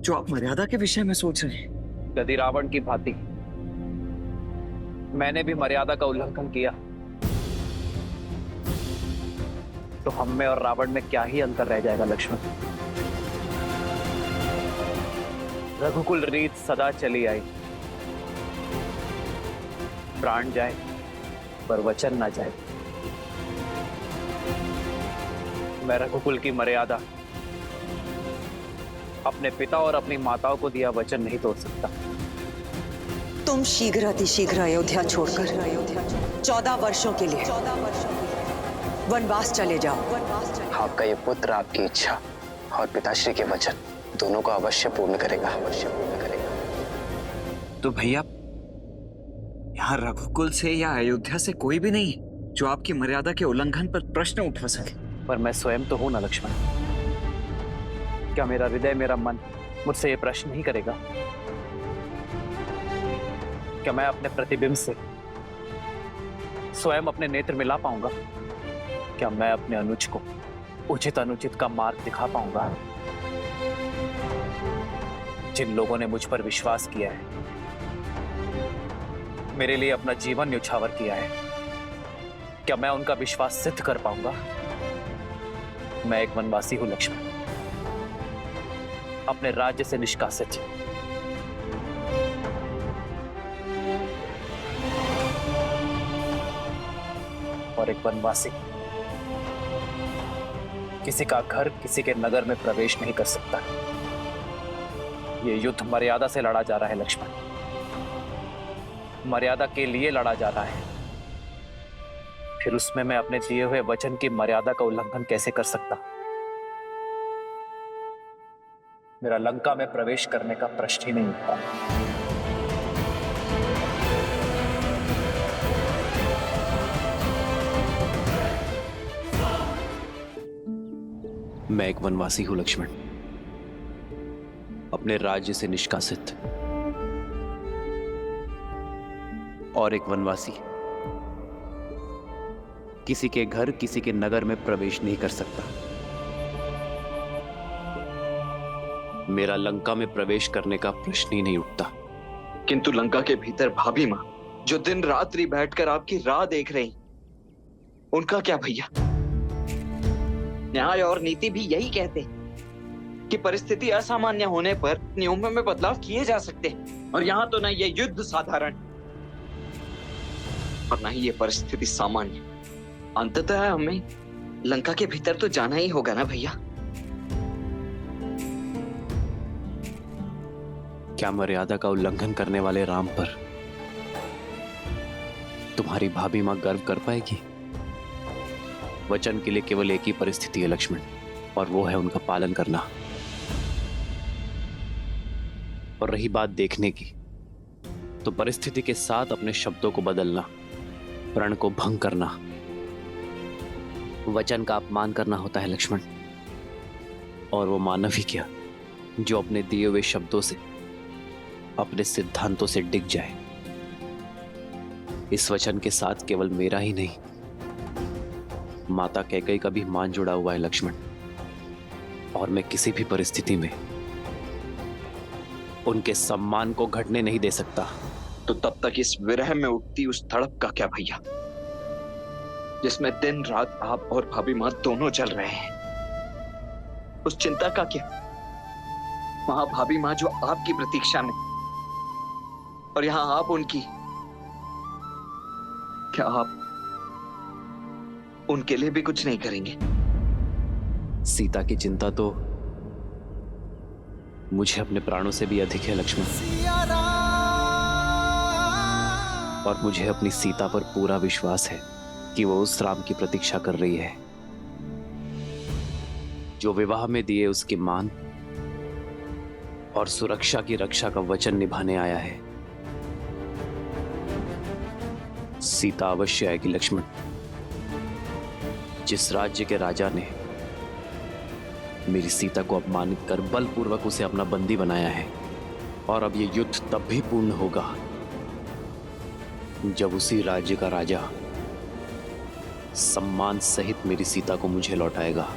जो आप मर्यादा के विषय में सोच रहे हैं? यदि रावण की भांति मैंने भी मर्यादा का उल्लंघन किया तो हम में और रावण में क्या ही अंतर रह जाएगा लक्ष्मण। रघुकुल रीत सदा चली आई, प्राण जाए पर वचन ना जाए। मैं रघुकुल की मर्यादा, अपने पिता और अपनी माताओं को दिया वचन नहीं तोड़ सकता। तुम शीघ्र अतिशीघ्र अयोध्या छोड़कर 14 वर्षों के लिए वनवास चले जाओ। आपका ये पुत्र आपकी इच्छा और पिताश्री के वचन दोनों को अवश्य पूर्ण करेगा, अवश्य पूर्ण करेगा। तो भैया, यहाँ रघुकुल से या अयोध्या से कोई भी नहीं है जो आपकी मर्यादा के उल्लंघन पर प्रश्न उठा सके। पर मैं स्वयं तो हूं ना लक्ष्मण। क्या मेरा हृदय, मेरा मन मुझसे ये प्रश्न नहीं करेगा? क्या मैं अपने प्रतिबिंब से स्वयं अपने नेत्र मिला पाऊंगा? क्या मैं अपने अनुज को उचित अनुचित का मार्ग दिखा पाऊंगा? जिन लोगों ने मुझ पर विश्वास किया है, मेरे लिए अपना जीवन न्यौछावर किया है, क्या मैं उनका विश्वास सिद्ध कर पाऊंगा? मैं एक वनवासी हूं लक्ष्मण, अपने राज्य से निष्कासित। और एक वनवासी किसी का घर, किसी के नगर में प्रवेश नहीं कर सकता। ये युद्ध मर्यादा से लड़ा जा रहा है लक्ष्मण, मर्यादा के लिए लड़ा जा रहा है। फिर उसमें मैं अपने दिए हुए वचन की मर्यादा का उल्लंघन कैसे कर सकता? मेरा लंका में प्रवेश करने का प्रश्न ही नहीं उठता। मैं एक वनवासी हूं लक्ष्मण, अपने राज्य से निष्कासित। और एक वनवासी किसी के घर, किसी के नगर में प्रवेश नहीं कर सकता। मेरा लंका में प्रवेश करने का प्रश्न ही नहीं उठता। किंतु लंका के भीतर भाभी मां जो दिन रात्रि बैठकर आपकी राह देख रही, उनका क्या भैया? न्याय और नीति भी यही कहते हैं कि परिस्थिति असामान्य होने पर नियमों में बदलाव किए जा सकते हैं। और यहां तो ना ये युद्ध साधारण और ना ही ये परिस्थिति सामान्य। अंततः हमें लंका के भीतर तो जाना ही होगा ना भैया। क्या मर्यादा का उल्लंघन करने वाले राम पर तुम्हारी भाभी मां गर्व कर पाएगी? वचन के लिए केवल एक ही परिस्थिति है लक्ष्मण, और वो है उनका पालन करना। और रही बात देखने की, तो परिस्थिति के साथ अपने शब्दों को बदलना, प्रण को भंग करना, वचन का अपमान करना होता है लक्ष्मण। और वो मानव ही क्या जो अपने दिए हुए शब्दों से, अपने सिद्धांतों से डिग जाए। इस वचन के साथ केवल मेरा ही नहीं, माता कैकेयी का भी मान जुड़ा हुआ है लक्ष्मण। और मैं किसी भी परिस्थिति में उनके सम्मान को घटने नहीं दे सकता। तो तब तक इस विरह में उठती उस तड़प का क्या भैया, जिसमें दिन रात आप और भाभी मां दोनों जल रहे हैं? उस चिंता का क्या? वहां भाभी मां जो आपकी प्रतीक्षा में, और यहां आप उनकी। क्या आप उनके लिए भी कुछ नहीं करेंगे? सीता की चिंता तो मुझे अपने प्राणों से भी अधिक है लक्ष्मण। और मुझे अपनी सीता पर पूरा विश्वास है कि वो उस राम की प्रतीक्षा कर रही है जो विवाह में दिए उसके मान और सुरक्षा की रक्षा का वचन निभाने आया है। सीता अवश्य आएगी लक्ष्मण। जिस राज्य के राजा ने मेरी सीता को अपमानित कर बलपूर्वक उसे अपना बंदी बनाया है, और अब ये युद्ध तब भी पूर्ण होगा जब उसी राज्य का राजा सम्मान सहित मेरी सीता को मुझे लौटाएगा।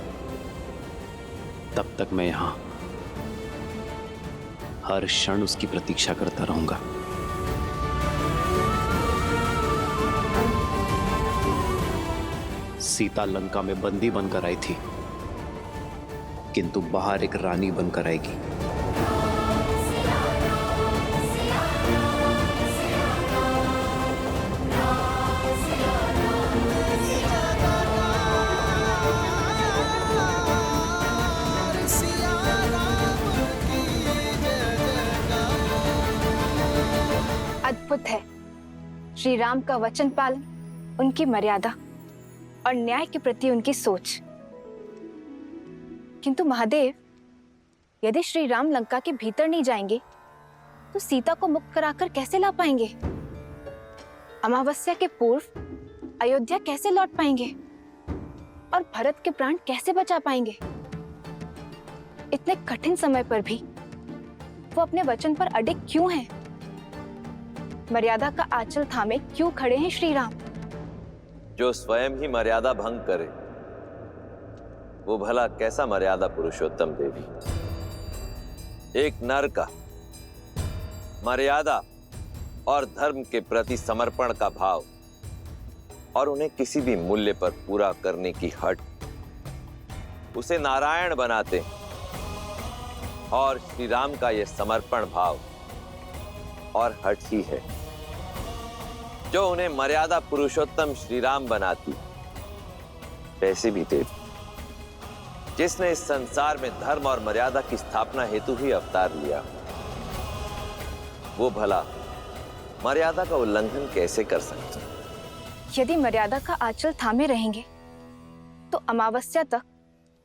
तब तक मैं यहां हर क्षण उसकी प्रतीक्षा करता रहूंगा। सीता लंका में बंदी बनकर आई थी, किंतु बाहर एक रानी बनकर आएगी। अद्भुत है श्री राम का वचन पालन, उनकी मर्यादा और न्याय के प्रति उनकी सोच। किंतु महादेव, यदि श्री राम लंका के भीतर नहीं जाएंगे तो सीता को मुक्त कराकर कैसे ला पाएंगे? अमावस्या के पूर्व अयोध्या कैसे लौट पाएंगे? और भरत के प्राण कैसे बचा पाएंगे? इतने कठिन समय पर भी वो अपने वचन पर अडिग क्यों हैं? मर्यादा का आंचल थामे क्यों खड़े हैं श्री राम? जो स्वयं ही मर्यादा भंग करे वो भला कैसा मर्यादा पुरुषोत्तम देवी? एक नर का मर्यादा और धर्म के प्रति समर्पण का भाव और उन्हें किसी भी मूल्य पर पूरा करने की हट उसे नारायण बनाते हैं। और श्री राम का यह समर्पण भाव और हट ही है जो उन्हें मर्यादा पुरुषोत्तम श्री राम बनाती। वैसे भी देवी, जिसने इस संसार में धर्म और मर्यादा की स्थापना हेतु ही अवतार लिया, वो भला मर्यादा का उल्लंघन कैसे कर सकते? यदि मर्यादा का आंचल थामे रहेंगे तो अमावस्या तक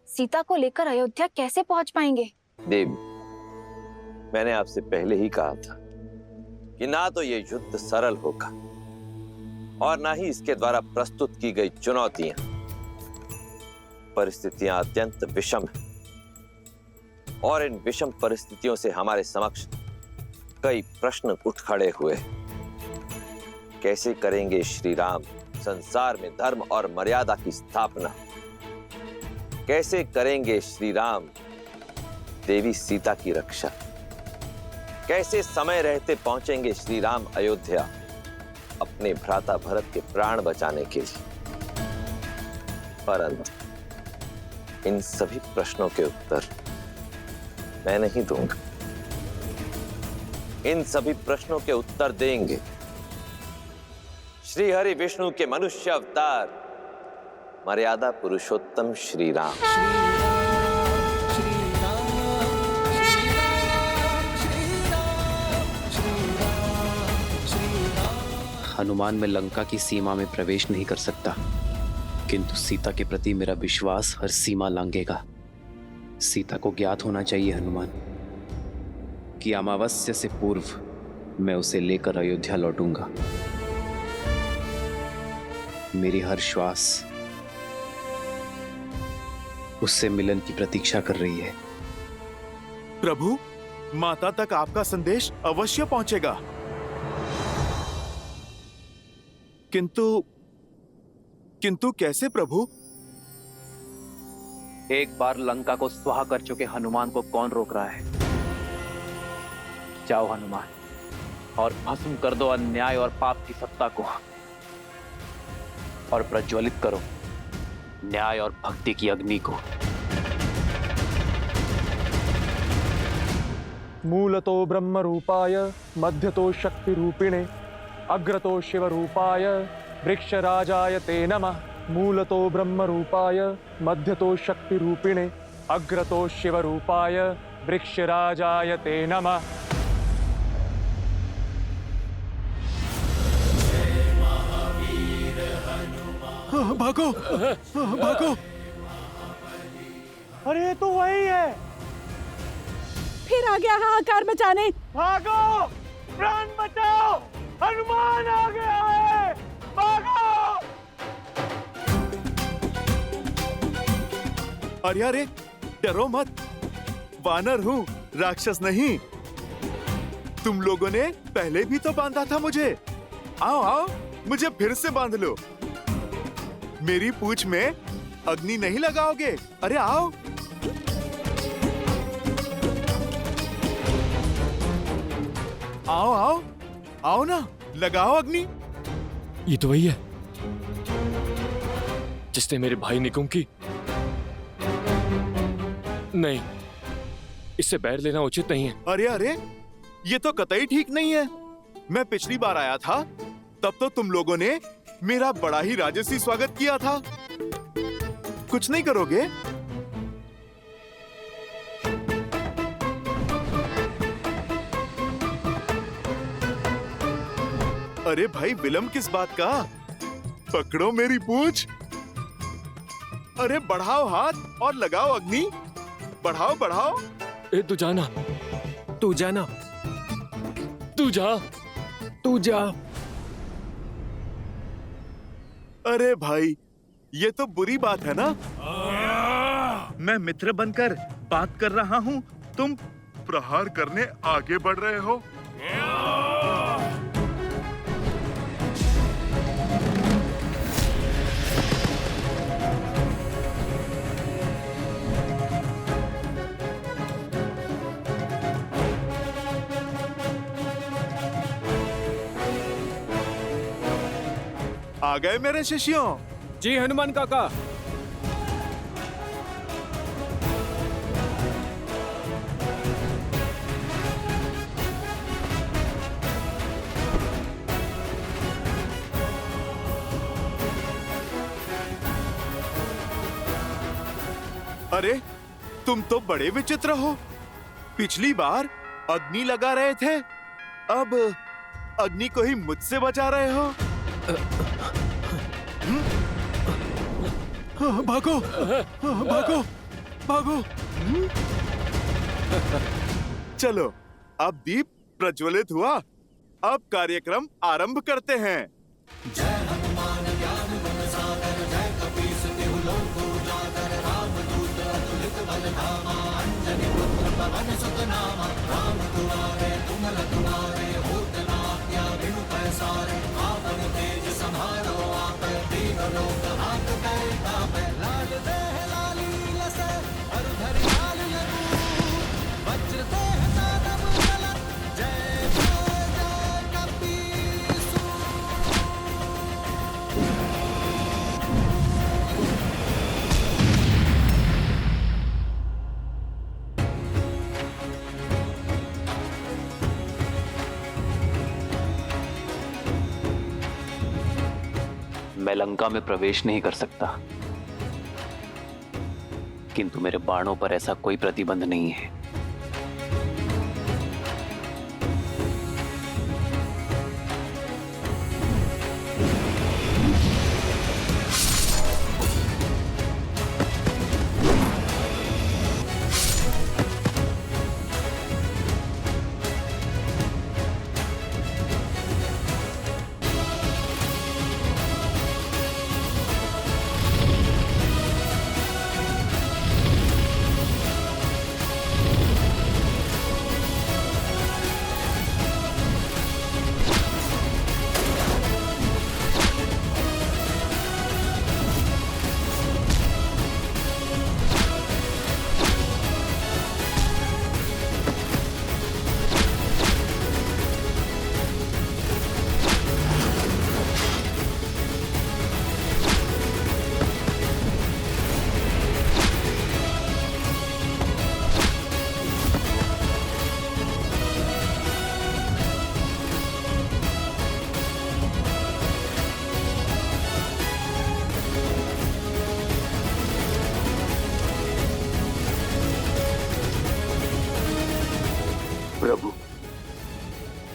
सीता को लेकर अयोध्या कैसे पहुंच पाएंगे? देवी, मैंने आपसे पहले ही कहा था कि ना तो ये युद्ध सरल होगा और ना ही इसके द्वारा प्रस्तुत की गई चुनौतियां। परिस्थितियां अत्यंत विषम हैं और इन विषम परिस्थितियों से हमारे समक्ष कई प्रश्न उठ खड़े हुए। कैसे करेंगे श्री राम संसार में धर्म और मर्यादा की स्थापना? कैसे करेंगे श्री राम देवी सीता की रक्षा? कैसे समय रहते पहुंचेंगे श्री राम अयोध्या अपने भ्राता भरत के प्राण बचाने के लिए? परंतु इन सभी प्रश्नों के उत्तर मैं नहीं दूंगा। इन सभी प्रश्नों के उत्तर देंगे श्री हरि विष्णु के मनुष्य अवतार मर्यादा पुरुषोत्तम श्री राम। हनुमान मैं लंका की सीमा में प्रवेश नहीं कर सकता, किंतु सीता के प्रति मेरा विश्वास हर सीमा लांघेगा। सीता को ज्ञात होना चाहिए हनुमान कि अमावस्या से पूर्व मैं उसे लेकर अयोध्या लौटूंगा। मेरी हर श्वास उससे मिलन की प्रतीक्षा कर रही है। प्रभु, माता तक आपका संदेश अवश्य पहुंचेगा, किंतु कैसे प्रभु? एक बार लंका को स्वाहा कर चुके हनुमान को कौन रोक रहा है? जाओ हनुमान, और भस्म कर दो अन्याय और पाप की सत्ता को, और प्रज्वलित करो न्याय और भक्ति की अग्नि को। मूलतो ब्रह्म रूपाय मध्यतो शक्ति रूपिणे अग्रतो शिव रूपाय वृक्षराजाय ते नमः। मूलतो ब्रह्म रूपाय मध्यतो शक्ति रूपिणे अग्रतो शिव रूपाय वृक्षराजाय ते नमः। भागो, भागो। अरे ये तो वही है। फिर आ गया हाहाकार मचाने। भागो, प्राण बचाओ, हनुमान आ गया है, भागो। अरे अरे, डरो मत, वानर हूँ, राक्षस नहीं। तुम लोगों ने पहले भी तो बांधा था मुझे। आओ आओ, मुझे फिर से बांध लो। मेरी पूंछ में अग्नि नहीं लगाओगे? अरे आओ। आओ आओ आओ ना, लगाओ अग्नि। ये तो वही है जिसने मेरे भाई निकुंभ की। नहीं, इससे बैर लेना उचित नहीं है। अरे अरे, ये तो कतई ठीक नहीं है। मैं पिछली बार आया था तब तो तुम लोगों ने मेरा बड़ा ही राजसी स्वागत किया था। कुछ नहीं करोगे? अरे भाई, विलंब किस बात का? पकड़ो मेरी पूंछ। अरे बढ़ाओ हाथ और लगाओ अग्नि। बढ़ाओ बढ़ाओ। ए, तू जाना, तू जाना, तू जा, तू जा। अरे भाई, ये तो बुरी बात है ना। मैं मित्र बनकर बात कर रहा हूँ, तुम प्रहार करने आगे बढ़ रहे हो। आ गए मेरे शिष्यों? जी हनुमान काका। अरे, तुम तो बड़े विचित्र हो। पिछली बार अग्नि लगा रहे थे, अब अग्नि को ही मुझसे बचा रहे हो। भागो, भागो, भागो। चलो, अब दीप प्रज्वलित हुआ। अब कार्यक्रम आरंभ करते हैं। जय हनुमान ज्ञान गुण सागर, जय कपीस तिहु लोक उजागर, रामदूत अतुलित बल धामा, अंजनी पुत्र पवन सुत नामा। राम दुआरे तुम रखवारे, होत न आज्ञा बिनु पैसारे। आपन तेज समारो आपै, दीन लोक हाथ करै तापै। लाल देह लाली लसै, अरु धरि लाल लगू, वज्र देह दानव चलत, जय जय जय कपीसु। मैं लंका में प्रवेश नहीं कर सकता, किंतु मेरे बाणों पर ऐसा कोई प्रतिबंध नहीं है।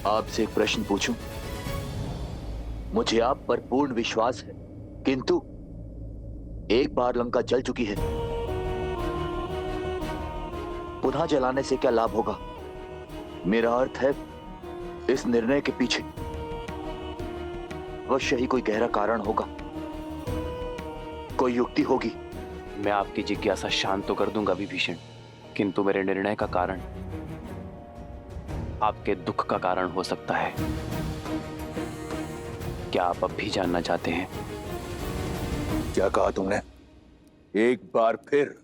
आपसे एक प्रश्न पूछूं? मुझे आप पर पूर्ण विश्वास है, किंतु एक बार लंका जल चुकी है, पुनः जलाने से क्या लाभ होगा? मेरा अर्थ है, इस निर्णय के पीछे अवश्य ही कोई गहरा कारण होगा, कोई युक्ति होगी। मैं आपकी जिज्ञासा शांत तो कर दूंगा विभीषण, किंतु मेरे निर्णय का कारण आपके दुख का कारण हो सकता है। क्या आप अब भी जानना चाहते हैं? क्या कहा तुमने? एक बार फिर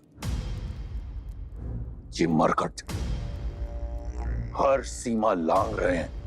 ये मरकट हर सीमा लांघ रहे हैं।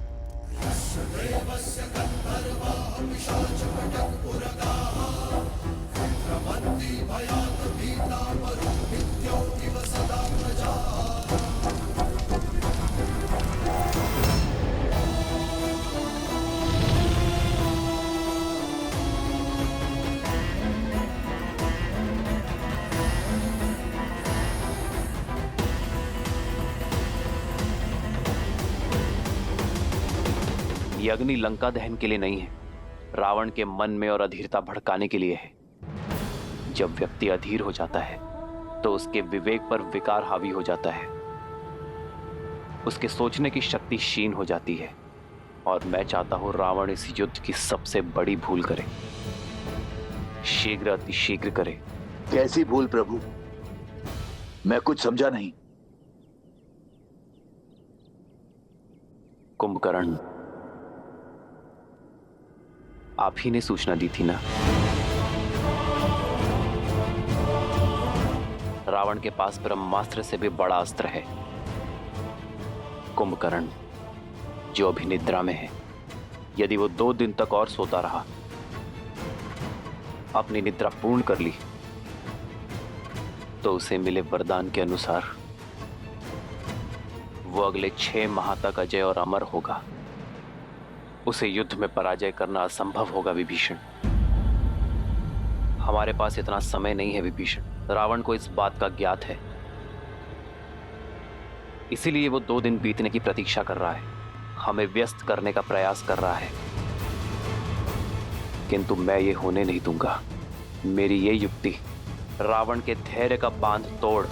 ये अग्नि लंका दहन के लिए नहीं है, रावण के मन में और अधीरता भड़काने के लिए है। जब व्यक्ति अधीर हो जाता है तो उसके विवेक पर विकार हावी हो जाता है, उसके सोचने की शक्ति क्षीण हो जाती है, और मैं चाहता हूं रावण इस युद्ध की सबसे बड़ी भूल करे, शीघ्र अतिशीघ्र करे। कैसी भूल प्रभु? मैं कुछ समझा नहीं। कुंभकर्ण, आप ही ने सूचना दी थी ना? रावण के पास ब्रह्मास्त्र से भी बड़ा अस्त्र है। कुंभकर्ण, जो अभी निद्रा में है, यदि वो 2 दिन तक और सोता रहा, अपनी निद्रा पूर्ण कर ली, तो उसे मिले वरदान के अनुसार वो अगले 6 माह तक अजय और अमर होगा। उसे युद्ध में पराजय करना असंभव होगा विभीषण। हमारे पास इतना समय नहीं है विभीषण। रावण को इस बात का ज्ञात है, इसीलिए वो 2 दिन बीतने की प्रतीक्षा कर रहा है, हमें व्यस्त करने का प्रयास कर रहा है, किंतु मैं ये होने नहीं दूंगा। मेरी ये युक्ति रावण के धैर्य का बांध तोड़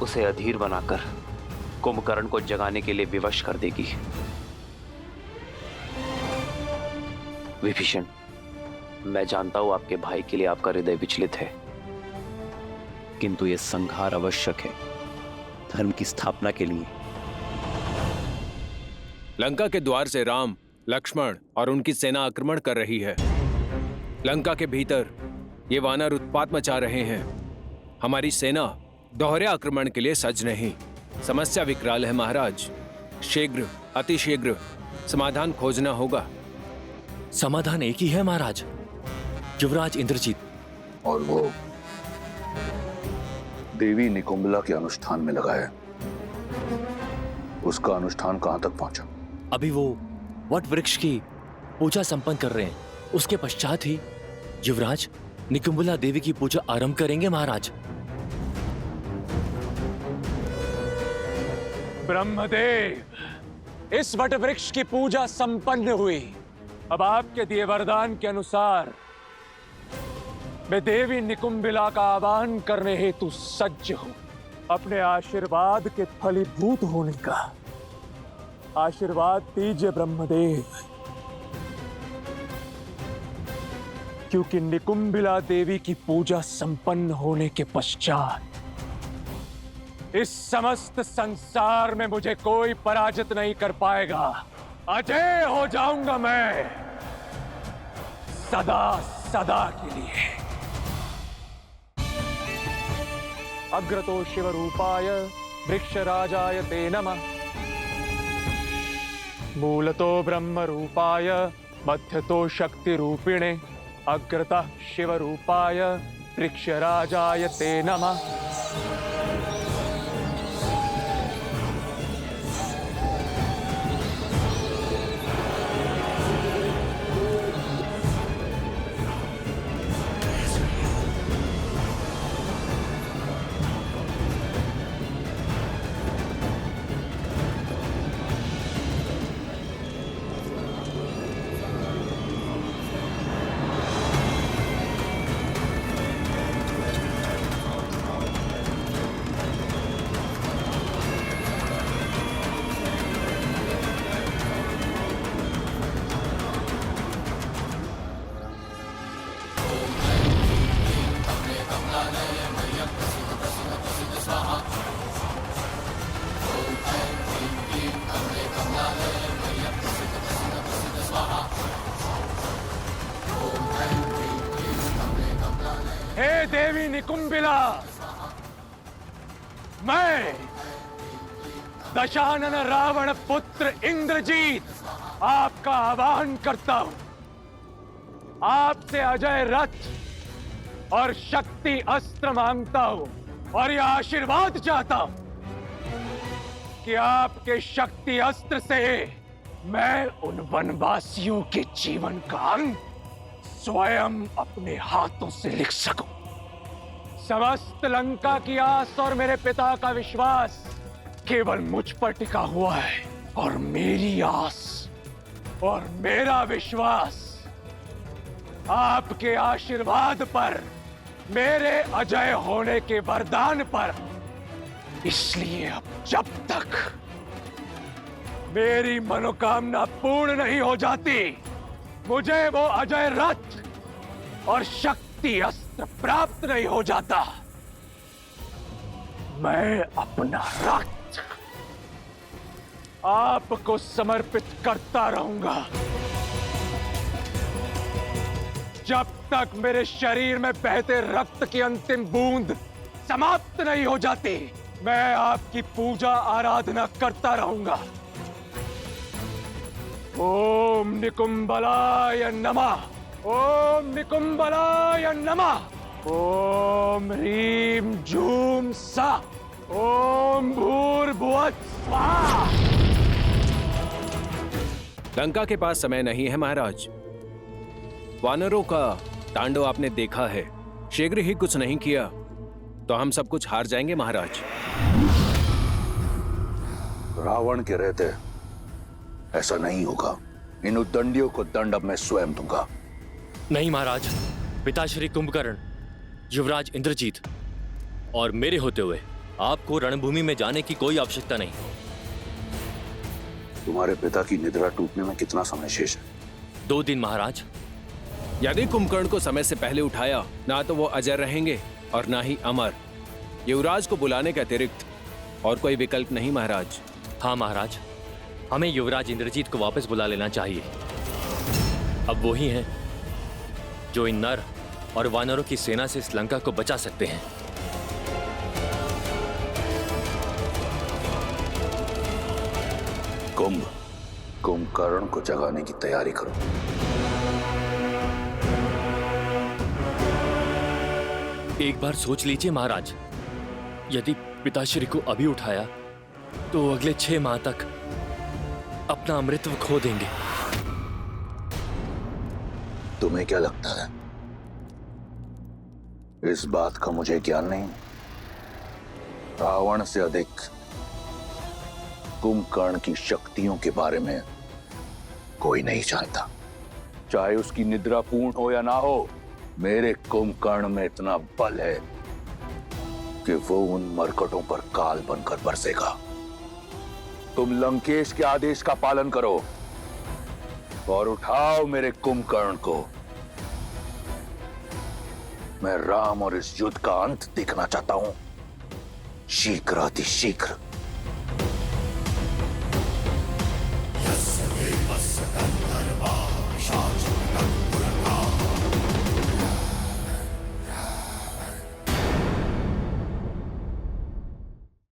उसे अधीर बनाकर कुंभकर्ण को जगाने के लिए विवश कर देगी। विभीषण, मैं जानता हूं आपके भाई के लिए आपका हृदय विचलित है, किंतु यह संहार आवश्यक है धर्म की स्थापना के लिए। लंका के द्वार से राम, लक्ष्मण और उनकी सेना आक्रमण कर रही है। लंका के भीतर ये वानर उत्पात मचा रहे हैं। हमारी सेना दोहरे आक्रमण के लिए सज्ज नहीं। समस्या विकराल है महाराज। शीघ्र, अतिशीघ्र समाधान खोजना होगा। समाधान एक ही है महाराज, युवराज इंद्रजीत। और वो देवी निकुंभला के अनुष्ठान में लगा है। उसका अनुष्ठान कहां तक पहुंचा? अभी वो वट वृक्ष की पूजा संपन्न कर रहे हैं। उसके पश्चात ही युवराज निकुंभला देवी की पूजा आरंभ करेंगे महाराज। ब्रह्मदेव, इस वट वृक्ष की पूजा संपन्न हुई। अब आपके दिए वरदान के अनुसार मैं देवी निकुंभिला का आवाहन करने हेतु सज्ज हूं। अपने आशीर्वाद के फलीभूत होने का आशीर्वाद दीजिए ब्रह्मदेव, क्योंकि निकुंभिला देवी की पूजा संपन्न होने के पश्चात इस समस्त संसार में मुझे कोई पराजित नहीं कर पाएगा। अजय हो जाऊंगा मैं सदा सदा के लिए। अग्रतो शिवरूपाय वृक्षराजाय ते नमः। मूलतो ब्रह्मरूपाय मध्यतो शक्तिरूपिणे अग्रतः शिवरूपाय वृक्षराजाय ते नमः। मैं देवी निकुंबिला, मैं दशानन रावण पुत्र इंद्रजीत आपका आह्वान करता हूं। आपसे अजय रथ और शक्ति अस्त्र मांगता हूं और यह आशीर्वाद चाहता हूं कि आपके शक्ति अस्त्र से मैं उन वनवासियों के जीवन का अंत स्वयं अपने हाथों से लिख सकूं। समस्त लंका की आस और मेरे पिता का विश्वास केवल मुझ पर टिका हुआ है और मेरी आस और मेरा विश्वास आपके आशीर्वाद पर, मेरे अजय होने के वरदान पर। इसलिए अब जब तक मेरी मनोकामना पूर्ण नहीं हो जाती, मुझे वो अजय रथ और शक्ति अस्त्र प्राप्त नहीं हो जाता, मैं अपना रथ आपको समर्पित करता रहूंगा। जब तक मेरे शरीर में बहते रक्त की अंतिम बूंद समाप्त नहीं हो जाती, मैं आपकी पूजा आराधना करता रहूंगा। ओम निकुंबलाय नमः, ओम निकुंबलाय नमः, ओम ह्रीम झूम सा, ओम भूर्भुवः स्वाहा। लंका के पास समय नहीं है महाराज। वानरों का तांडव आपने देखा है। शीघ्र ही कुछ नहीं किया तो हम सब कुछ हार जाएंगे महाराज। रावण के रहते ऐसा नहीं होगा। इन उद्दंडियों को दंड अब मैं स्वयं दूंगा। नहीं महाराज, पिताश्री कुंभकर्ण, युवराज इंद्रजीत और मेरे होते हुए आपको रणभूमि में जाने की कोई आवश्यकता नहीं। तुम्हारे पिता की निद्रा टूटने में कितना समय शेष है? 2 दिन महाराज। यदि कुंभकर्ण को समय से पहले उठाया, ना तो वो अजय रहेंगे और ना ही अमर। युवराज को बुलाने के अतिरिक्त और कोई विकल्प नहीं महाराज। हाँ महाराज, हमें युवराज इंद्रजीत को वापस बुला लेना चाहिए। अब वो ही हैं जो इन नर और वानरों की सेना से इस लंका को बचा सकते हैं। कुंभकर्ण को जगाने की तैयारी करो। एक बार सोच लीजिए महाराज, यदि पिताश्री को अभी उठाया तो अगले 6 माह तक अपना अमृतत्व खो देंगे। तुम्हें क्या लगता है इस बात का मुझे ज्ञान नहीं? रावण से अधिक कुंभकर्ण की शक्तियों के बारे में कोई नहीं जानता। चाहे उसकी निद्रा पूर्ण हो या ना हो, मेरे कुंभकर्ण में इतना बल है कि वो उन मरकटों पर काल बनकर बरसेगा। तुम लंकेश के आदेश का पालन करो और उठाओ मेरे कुंभकर्ण को। मैं राम और इस युद्ध का अंत देखना चाहता हूं, शीघ्र अतिशीघ्र।